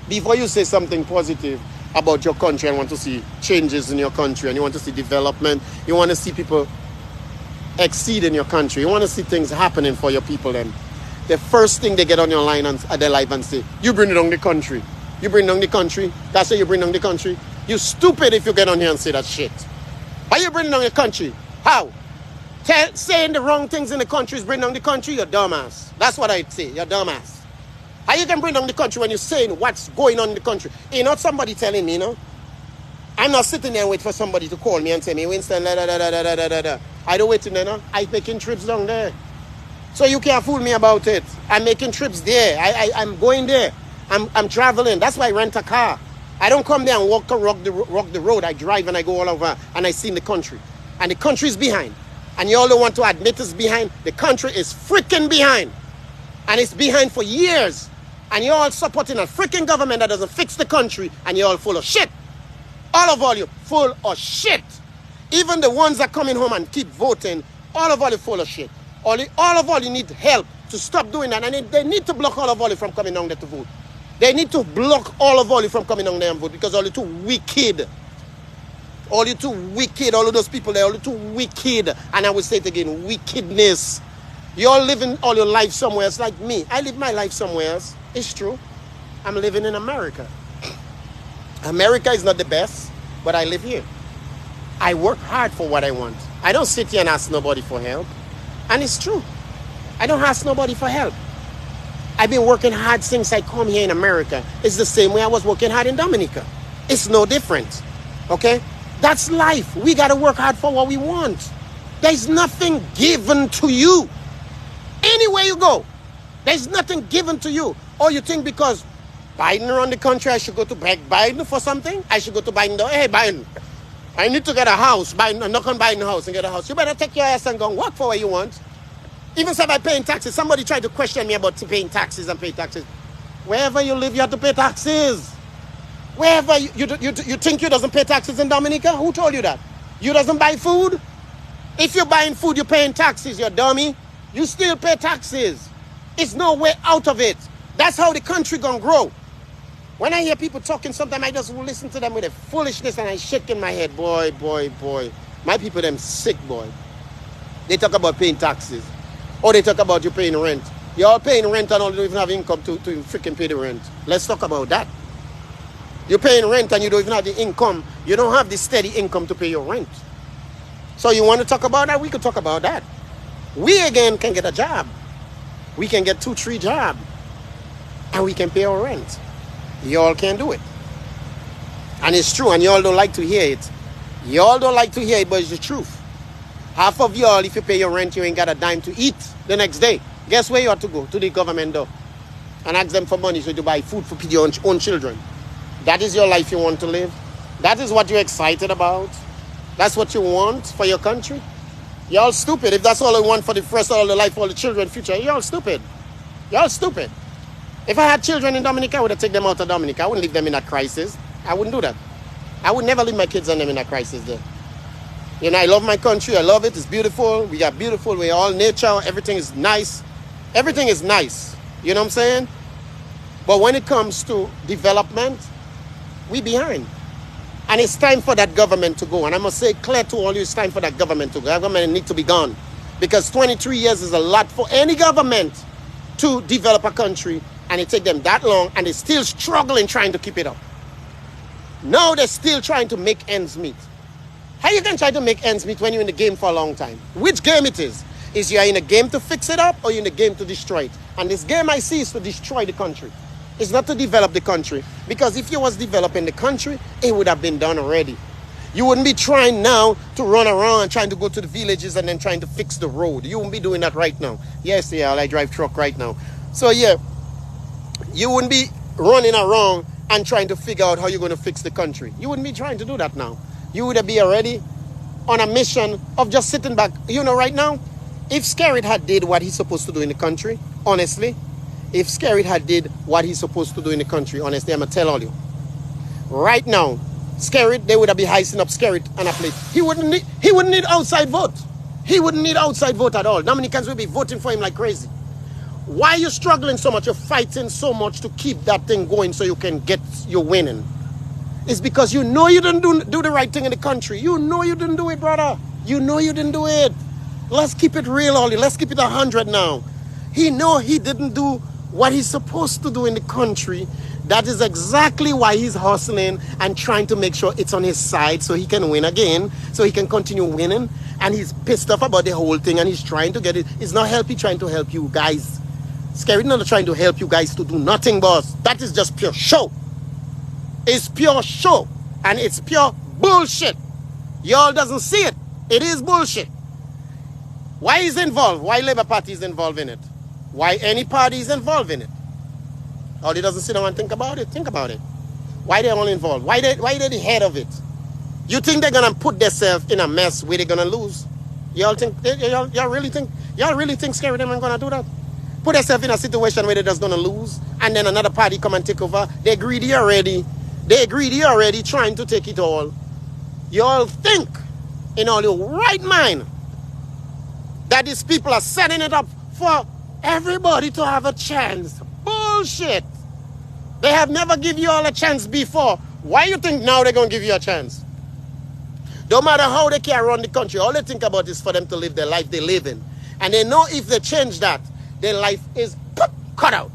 A: Before you say something positive about your country and want to see changes in your country and you want to see development, you want to see people exceed in your country, you want to see things happening for your people, then the first thing they get on your line and their life and say, you bring it on the country. You bring down the country. That's how you bring down the country. You stupid if you get on here and say that shit. How you bring down the country? How? Saying the wrong things in the country is bring down the country? You're dumbass. That's what I'd say. You're dumbass. How you can bring down the country when you're saying what's going on in the country? Ain't not somebody telling me, no? I'm not sitting there and wait for somebody to call me and tell me, Winston, I don't wait in there, no? I'm making trips down there. So you can't fool me about it. I'm making trips there. I'm going there. I'm traveling. That's why I rent a car. I don't come there and rock the road. I drive and I go all over and I see in the country. And the country is behind. And you all don't want to admit it's behind. The country is freaking behind. And it's behind for years. And you're all supporting a freaking government that doesn't fix the country. And you're all full of shit. All of all you full of shit. Even the ones that coming home and keep voting, all of all you full of shit. All of all you need help to stop doing that. And they need to block all of all you from coming down there to vote. They need to block all of all you from coming down there and vote because all you too wicked. All you too wicked. All of those people there, all you too wicked. And I will say it again, wickedness. You're living all your life somewhere else like me. I live my life somewhere else. It's true. I'm living in America. America is not the best, but I live here. I work hard for what I want. I don't sit here and ask nobody for help. And it's true. I don't ask nobody for help. I've been working hard since I come here in America. It's the same way I was working hard in Dominica. It's no different. Okay? That's life. We got to work hard for what we want. There's nothing given to you. Anywhere you go, there's nothing given to you. Or you think because Biden run the country, I should go to beg Biden for something? I should go to Biden. Hey, Biden, I need to get a house. Biden, knock on Biden's house and get a house. You better take your ass and go and work for what you want. Even say by paying taxes. Somebody tried to question me about paying taxes and pay taxes. Wherever you live, you have to pay taxes. Wherever you think you doesn't pay taxes in Dominica? Who told you that? You doesn't buy food? If you're buying food, you're paying taxes, you dummy. You still pay taxes. It's no way out of it. That's how the country gonna grow. When I hear people talking, sometimes I just listen to them with a foolishness and I shake in my head. Boy. My people, them sick, boy. They talk about paying taxes. Or they talk about you paying rent. You're all paying rent and all don't even have income to freaking pay the rent. Let's talk about that. You're paying rent and you don't even have the income. You don't have the steady income to pay your rent. So you want to talk about that? We could talk about that. We again can get a job. We can get 2-3 jobs. And we can pay our rent. Y'all can do it. And it's true, and y'all don't like to hear it. Y'all don't like to hear it, but it's the truth. Half of y'all, if you pay your rent, you ain't got a dime to eat the next day. Guess where you have to go? To the government door. And ask them for money so you buy food for your own children. That is your life you want to live? That is what you're excited about? That's what you want for your country? Y'all stupid. If that's all you want for the first all the life, all the children, future, y'all stupid. Y'all stupid. If I had children in Dominica, I would have taken them out of Dominica. I wouldn't leave them in a crisis. I wouldn't do that. I would never leave my kids and them in a crisis there. You know, I love my country. I love it. It's beautiful. We got beautiful. We're all nature. Everything is nice. Everything is nice. You know what I'm saying? But when it comes to development, we behind. And it's time for that government to go. And I must say clear to all you, it's time for that government to go. That government needs to be gone. Because 23 years is a lot for any government to develop a country. And it take them that long, and they're still struggling trying to keep it up. Now they're still trying to make ends meet. How you can try to make ends meet when you're in the game for a long time? Which game it is? Is you are in a game to fix it up, or you're in a game to destroy it? And this game I see is to destroy the country. It's not to develop the country. Because if you was developing the country, it would have been done already. You wouldn't be trying now to run around trying to go to the villages and then trying to fix the road. You wouldn't be doing that right now. Yes, yeah, I drive truck right now. So yeah, you wouldn't be running around and trying to figure out how you're going to fix the country. You wouldn't be trying to do that now. You would be already on a mission of just sitting back. You know, right now, if Skerrit had did what he's supposed to do in the country, honestly, if Skerrit had did what he's supposed to do in the country, honestly, I'm going to tell all you. Right now, Skerrit, they would have been heisting up Skerrit on a plate. He wouldn't need outside vote. He wouldn't need outside vote at all. Dominicans will be voting for him like crazy. Why are you struggling so much? You're fighting so much to keep that thing going so you can get your winning. It's because you know you didn't do the right thing in the country. You know you didn't do it, brother. You know you didn't do it. Let's keep it real, Ollie. Let's keep it 100 now. He know he didn't do what he's supposed to do in the country. That is exactly why he's hustling and trying to make sure it's on his side so he can win again, so he can continue winning. And he's pissed off about the whole thing and he's trying to get it. It's not trying to help you guys. Skerrit not trying to help you guys to do nothing, boss. That is just pure show. It's pure show. And it's pure bullshit. Y'all doesn't see it. It is bullshit. Why is involved? Why Labour Party is involved in it? Why any party is involved in it? Or they doesn't sit down and think about it? Think about it. Why they all involved? Why they the head of it? You think they're gonna put themselves in a mess where they're gonna lose? Y'all really think Skerrit them ain't gonna do that? Put themselves in a situation where they're just gonna lose, and then another party come and take over. They're greedy already. They greedy already, trying to take it all. You all think in all your right mind that these people are setting it up for everybody to have a chance. Bullshit. They have never given you all a chance before. Why you think now they're going to give you a chance? Don't matter how they can run the country, all they think about is for them to live the life they live in. And they know if they change that, their life is cut out.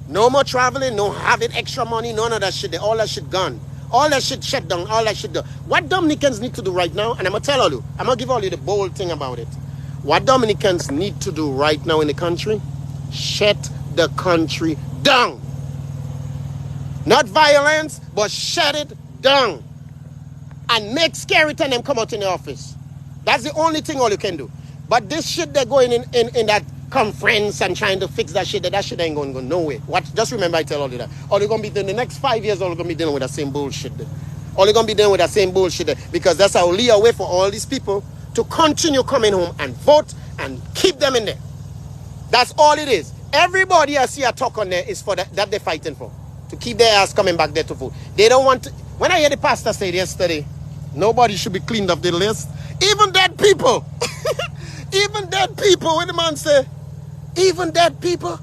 A: No more traveling, no having extra money, none of that shit. All that shit gone. All that shit shut down, all that shit done. What Dominicans need to do right now, and I'm going to tell all you, I'm going to give all you the bold thing about it. What Dominicans need to do right now in the country, shut the country down. Not violence, but shut it down. And make scary time them come out in the office. That's the only thing all you can do. But this shit they're going in that conference and trying to fix that shit ain't going to go nowhere. Just remember I tell all you that. All you're going to be doing the next 5 years, all you're going to be dealing with the same bullshit there. All you're going to be dealing with the same bullshit there. Because that's how lead a way for all these people to continue coming home and vote and keep them in there. That's all it is. Everybody I see a talk on there is for that they're fighting for. To keep their ass coming back there to vote. They don't want to. When I hear the pastor say yesterday, nobody should be cleaned off the list. Even dead people. Even dead people. When the man say, even dead people.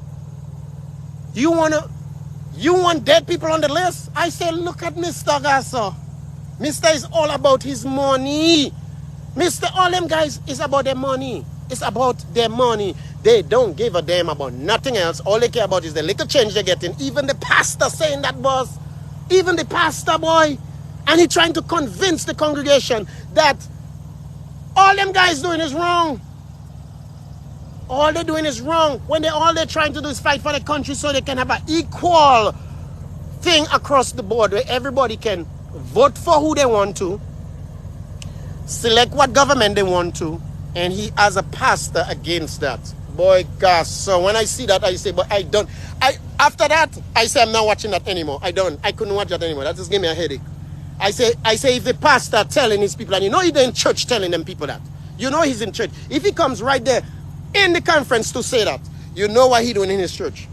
A: You want dead people on the list? I say, look at Mr. Gasso. Mr. is all about his money. Mr. All them guys is about their money. It's about their money. They don't give a damn about nothing else. All they care about is the little change they're getting. Even the pastor saying that, boss. Even the pastor, boy. And he trying to convince the congregation that all them guys doing is wrong. All they're doing is wrong. When all they're trying to do is fight for the country so they can have an equal thing across the board where everybody can vote for who they want to, select what government they want to, and he as a pastor against that. Boy, gosh. So when I see that, I say, but I don't. After that, I say I'm not watching that anymore. I couldn't watch that anymore. That just gave me a headache. I say if the pastor telling his people, and you know he's in church telling them people that. You know he's in church. If he comes right there in the conference to say that, you know what he's doing in his church.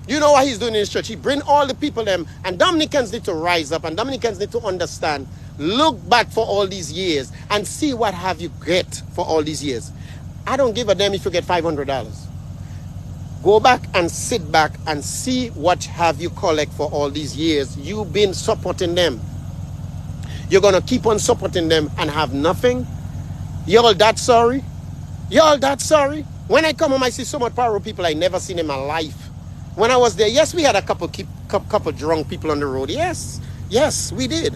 A: You know what he's doing in his church. He bring all the people them, and Dominicans need to rise up, and Dominicans need to understand. Look back for all these years and see what have you get for all these years. I don't give a damn if you get $500. Go back and sit back and see what have you collect for all these years. You've been supporting them. You're going to keep on supporting them and have nothing? Y'all that sorry? Y'all that sorry? When I come home, I see so much powerful people I never seen in my life. When I was there, yes, we had a couple drunk people on the road. Yes, we did.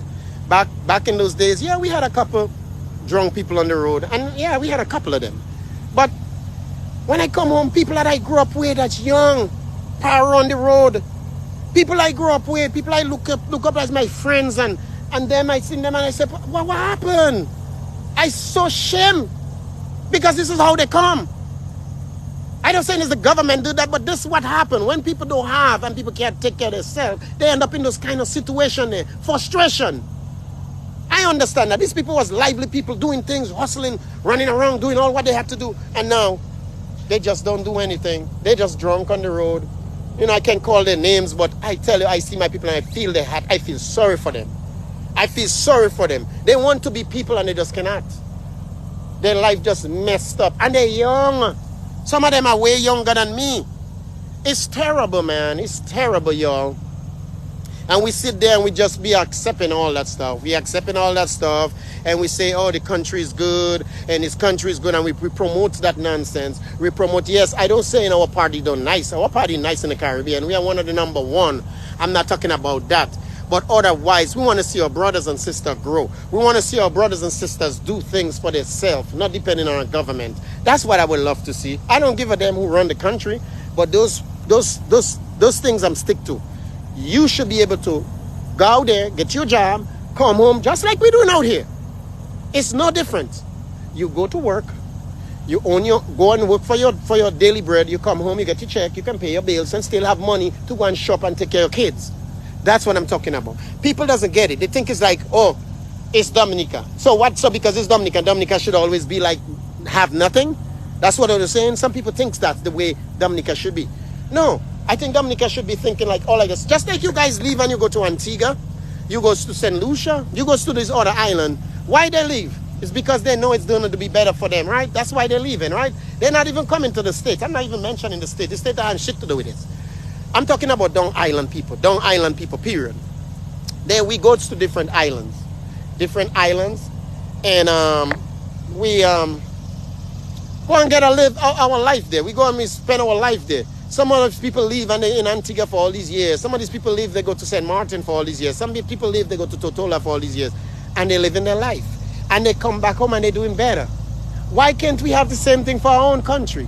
A: Back in those days, yeah, we had a couple drunk people on the road. And yeah, we had a couple of them. But when I come home, people that I grew up with that's young, power on the road, people I grew up with, people I look up as my friends, and then I see them and I say, what happened? I so shame because this is how they come. I don't say it's the government do that, but this is what happened. When people don't have and people can't take care of themselves, they end up in those kind of situation there. Frustration. I understand that these people was lively people doing things, hustling, running around, doing all what they had to do. And now they just don't do anything. They just drunk on the road. You know, I can't call their names, but I tell you, I see my people and I feel their heart. I feel sorry for them. I feel sorry for them. They want to be people and they just cannot. Their life just messed up. And they're young. Some of them are way younger than me. It's terrible, man. It's terrible, y'all. And we sit there and we just be accepting all that stuff. We accepting all that stuff and we say, oh, the country is good and this country is good, and we promote that nonsense. We promote, yes, I don't say in our party don't nice. Our party nice in the Caribbean. We are one of the number one. I'm not talking about that. But otherwise, we want to see our brothers and sisters grow. We want to see our brothers and sisters do things for themselves, not depending on our government. That's what I would love to see. I don't give a damn who run the country, but those things I'm stick to. You should be able to go out there, get your job, come home, just like we're doing out here. It's no different. You go to work, you go and work for your daily bread, you come home, you get your check, you can pay your bills and still have money to go and shop and take care of your kids. That's what I'm talking about. People doesn't get it. They think it's like, oh, it's Dominica. So because it's Dominica should always be like, have nothing? That's what I was saying. Some people think that's the way Dominica should be. No, I think Dominica should be thinking like all like this. Just like you guys leave and you go to Antigua, you go to St. Lucia, you go to this other island. Why they leave? It's because they know it's going to be better for them, right? That's why they're leaving, right? They're not even coming to the States. I'm not even mentioning the States. The States have shit to do with this. I'm talking about down island people, period. There we go to different islands, and we go and get our life there. We go and we spend our life there. Some of those people leave and they're in Antigua for all these years. Some of these people leave, they go to St. Martin for all these years. Some people leave, they go to Totola for all these years. And they live in their life. And they come back home and they're doing better. Why can't we have the same thing for our own country?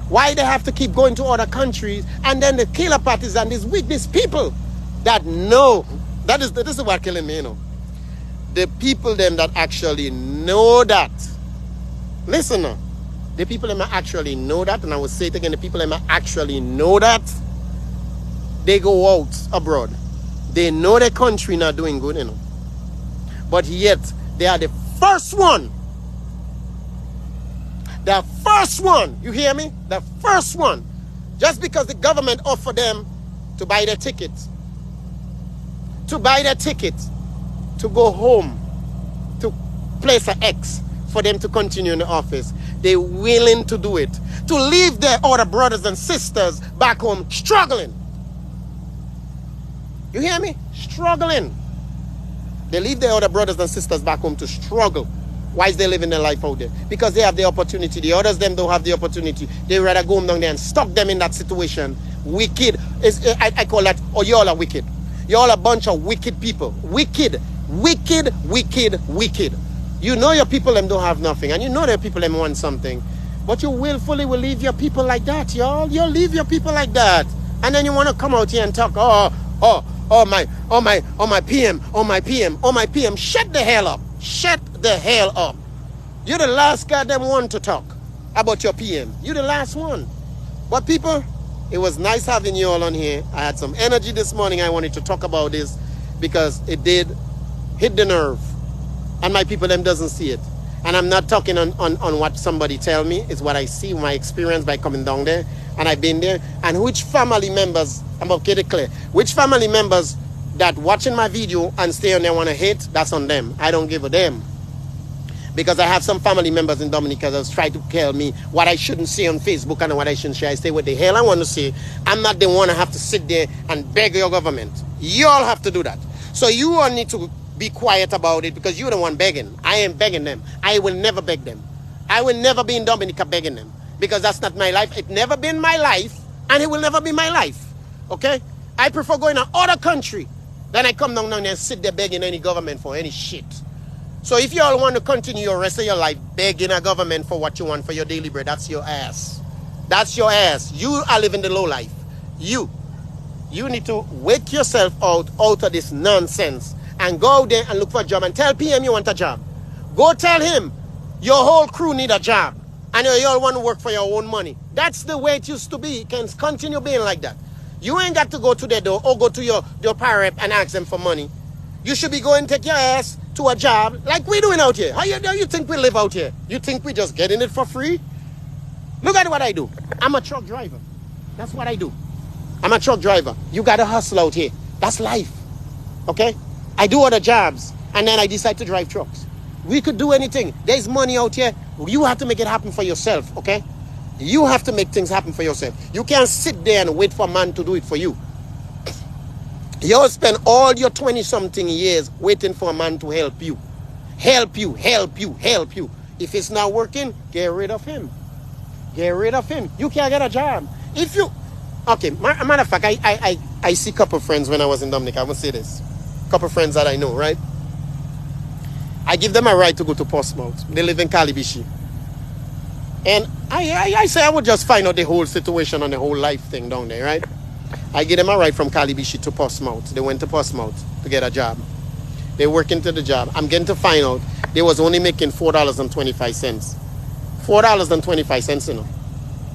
A: Why they have to keep going to other countries and then the killer parties and these people that know, this is what killing me, you know. The people them that actually know that. Listen now. The people that actually know that, and I will say it again, the people that actually know that, they go out abroad. They know their country not doing good, you know. But yet, they are the first one. The first one, you hear me? The first one. Just because the government offered them to buy their ticket. To buy their ticket. To go home. To place an X for them to continue in the office. They're willing to do it. To leave their other brothers and sisters back home struggling. You hear me? Struggling. They leave their other brothers and sisters back home to struggle. Why is they living their life out there? Because they have the opportunity. The others them don't have the opportunity. They rather go home down there and stuck them in that situation. Wicked. I call that, oh, y'all are wicked. Y'all a bunch of wicked people. Wicked. Wicked, wicked, wicked. You know your people them don't have nothing, and you know their people them want something, but you willfully will leave your people like that, y'all. You'll leave your people like that, and then you want to come out here and talk, my PM. Shut the hell up. Shut the hell up. You're the last goddamn one to talk about your PM. You're the last one. But people, it was nice having you all on here. I had some energy this morning. I wanted to talk about this because it did hit the nerve. And my people them doesn't see it. And I'm not talking on what somebody tell me. It's what I see, my experience by coming down there. And I've been there. And which family members, I'm going to get it clear. Which family members that watching my video and stay on there want to hate, that's on them. I don't give a damn. Because I have some family members in Dominica that try to tell me what I shouldn't say on Facebook and what I shouldn't say. I say what the hell I want to say. I'm not the one to have to sit there and beg your government. You all have to do that. So you all need to be quiet about it because you're the one begging. I ain't begging them. I will never beg them. I will never be in Dominica begging them because that's not my life. It's never been my life and it will never be my life. Okay? I prefer going to other country than I come down there and sit there begging any government for any shit. So if you all want to continue your rest of your life begging a government for what you want for your daily bread, that's your ass. That's your ass. You are living the low life. You need to wake yourself out of this nonsense and go out there and look for a job and tell PM you want a job. Go tell him your whole crew need a job and you all want to work for your own money. That's the way it used to be. It can continue being like that. You ain't got to go to their door or go to your power rep and ask them for money. You should be going and take your ass to a job like we doing out here. How you think we live out here? You think we just getting it for free? Look at what I do. I'm a truck driver. That's what I do. I'm a truck driver. You got to hustle out here. That's life. Okay? I do other jobs and then I decide to drive trucks. We could do anything. There's money out here. You have to make it happen for yourself, okay? You have to make things happen for yourself. You can't sit there and wait for a man to do it for you. You'll spend all your 20-something years waiting for a man to help you. Help you. If it's not working, get rid of him. Get rid of him. You can't get a job. If you... Okay, matter of fact, I see a couple of friends when I was in Dominica. I'm going to say this. Couple of friends that I know, right? I give them a right to go to Portsmouth. They live in Calibishi. And I say I would just find out the whole situation and the whole life thing down there, right? I give them a ride from Calibishi to Portsmouth. They went to Portsmouth to get a job. They work into the job. I'm getting to find out they was only making $4.25. $4.25, you know.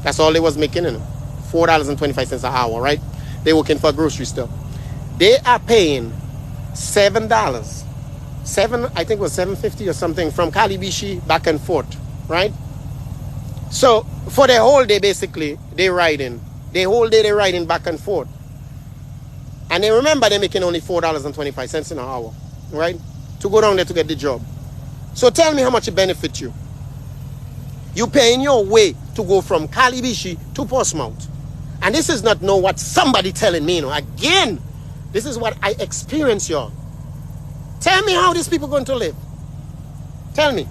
A: That's all they was making, you know. $4.25 an hour, right? They working for a grocery store. They are paying $7. I think it was $7.50 or something from Calibishi back and forth, right? So for the whole day, basically, they riding The whole day they're riding back and forth. And they remember they're making only $4.25 an hour, right? To go down there to get the job. So tell me how much it benefits you. You paying your way to go from Calibishi to Portsmouth. And this is not what somebody telling me, Again, this is what I experience, y'all. Tell me how these people going to live. Tell me.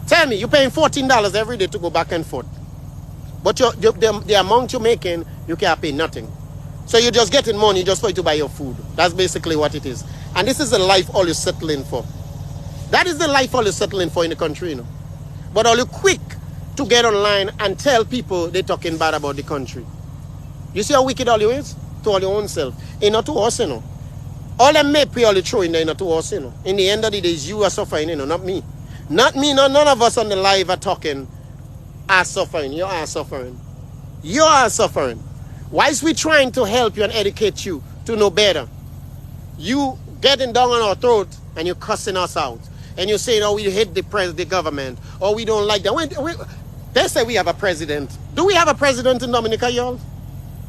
A: Tell me, you're paying $14 every day to go back and forth. But the amount you're making, you can't pay nothing. So you're just getting money just for you to buy your food. That's basically what it is. And this is the life all you're settling for. That is the life all you're settling for in the country, But all you quick to get online and tell people they're talking bad about the country. You see how wicked all you is? To all your own self. It's not to us, All them may pay all you throw in there, not to us, In the end of the day, you are suffering, not me. Not me, none of us on the live are talking are suffering. You are suffering. You are suffering. Why is we trying to help you and educate you to know better? You getting down on our throat and you're cussing us out. And you're saying, we hate the government. Or we don't like that. They say we have a president. Do we have a president in Dominica, y'all?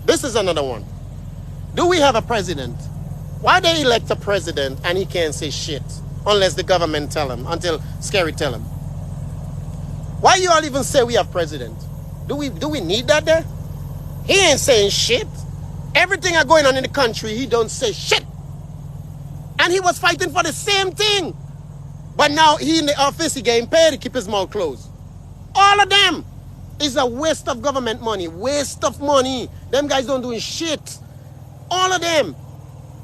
A: This is another one. Do we have a president? Why they elect a president and he can't say shit? Unless the government tell him. Until Scary tell him. Why you all even say we have president? Do we need that there? He ain't saying shit. Everything are going on in the country, he don't say shit. And he was fighting for the same thing. But now he in the office, he getting paid to keep his mouth closed. All of them is a waste of government money. Waste of money. Them guys don't doing shit. All of them.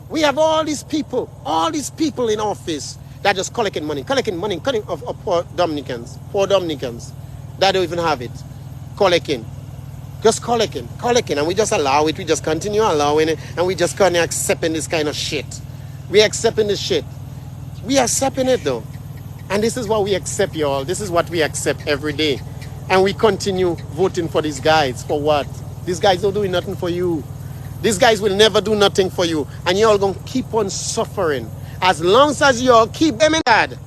A: We have all these people in office that just collecting money of poor Dominicans that don't even have it. Just collecting, and we just allow it. We just continue allowing it, and we just kind of accepting this kind of shit. We accepting this shit. We accepting it though, and this is what we accept, y'all. This is what we accept every day, and we continue voting for these guys. For what? These guys don't doing nothing for you. These guys will never do nothing for you, and y'all gonna keep on suffering. As long as y'all keep them in bad,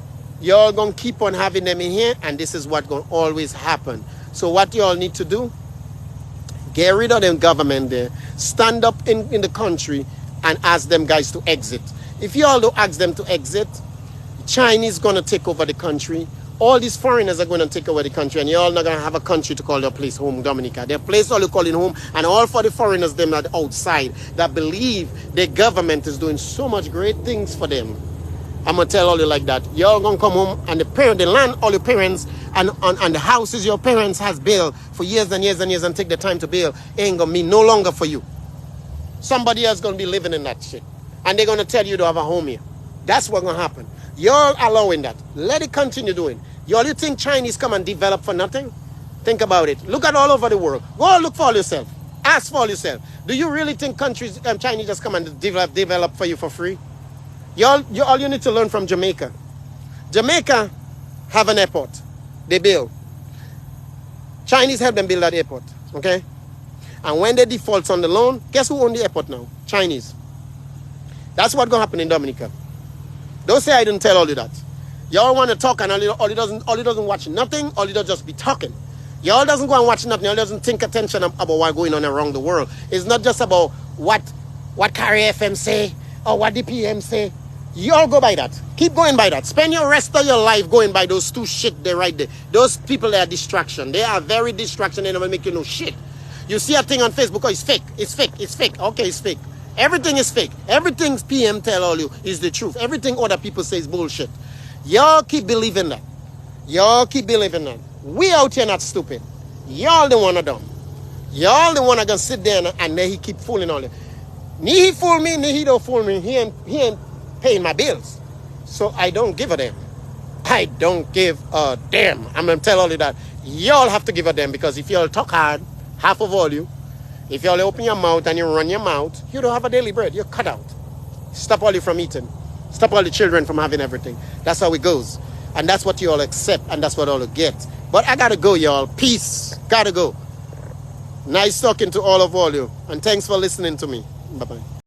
A: y'all gonna keep on having them in here, and this is what's gonna always happen. So what y'all need to do? Get rid of them government there. Stand up in the country and ask them guys to exit. If y'all don't ask them to exit, Chinese gonna take over the country. All these foreigners are going to take over the country, and you're not going to have a country to call their place home, Dominica. Their place all you calling home, and all for the foreigners, them that outside, that believe the government is doing so much great things for them. I'm going to tell all you like that. You're going to come home, and the land all your parents, and the houses your parents has built for years and years and years and take the time to build, ain't going to mean no longer for you. Somebody else going to be living in that shit. And they're going to tell you to have a home here. That's what's going to happen. You're allowing that. Let it continue doing. You think Chinese come and develop for nothing? Think about it. Look at all over the world. Go look for all yourself. Ask for all yourself. Do you really think countries, Chinese just come and develop for you for free? All you need to learn from Jamaica. Jamaica have an airport. They build. Chinese help them build that airport. Okay? And when they default on the loan, guess who owns the airport now? Chinese. That's what's going to happen in Dominica. Don't say I didn't tell all you that. Y'all want to talk and all he doesn't watch nothing, all he does just be talking. Y'all doesn't go and watch nothing, y'all doesn't think attention about what's going on around the world. It's not just about what Carry FM say or what the PM say. Y'all go by that. Keep going by that. Spend your rest of your life going by those two shit there right there. Those people, they are distraction. They are very distraction. They never make you know shit. You see a thing on Facebook, oh, it's fake. It's fake. It's fake. Okay, it's fake. Everything is fake. Everything PM tell all you is the truth. Everything other people say is bullshit. Y'all keep believing that. Y'all keep believing that. We out here not stupid. Y'all the one are dumb. Y'all the one are gonna sit there and then he keep fooling all you. Ni he fool me, ni he don't fool me. He ain't paying my bills. So I don't give a damn. I don't give a damn. I'm gonna tell all you that. Y'all have to give a damn, because if y'all talk hard, half of all you, if y'all open your mouth and you run your mouth, you don't have a daily bread. You're cut out. Stop all you from eating. Stop all the children from having everything. That's how it goes. And that's what you all accept, and that's what all you get. But I gotta go, y'all. Peace. Gotta go. Nice talking to all of you. And thanks for listening to me. Bye-bye.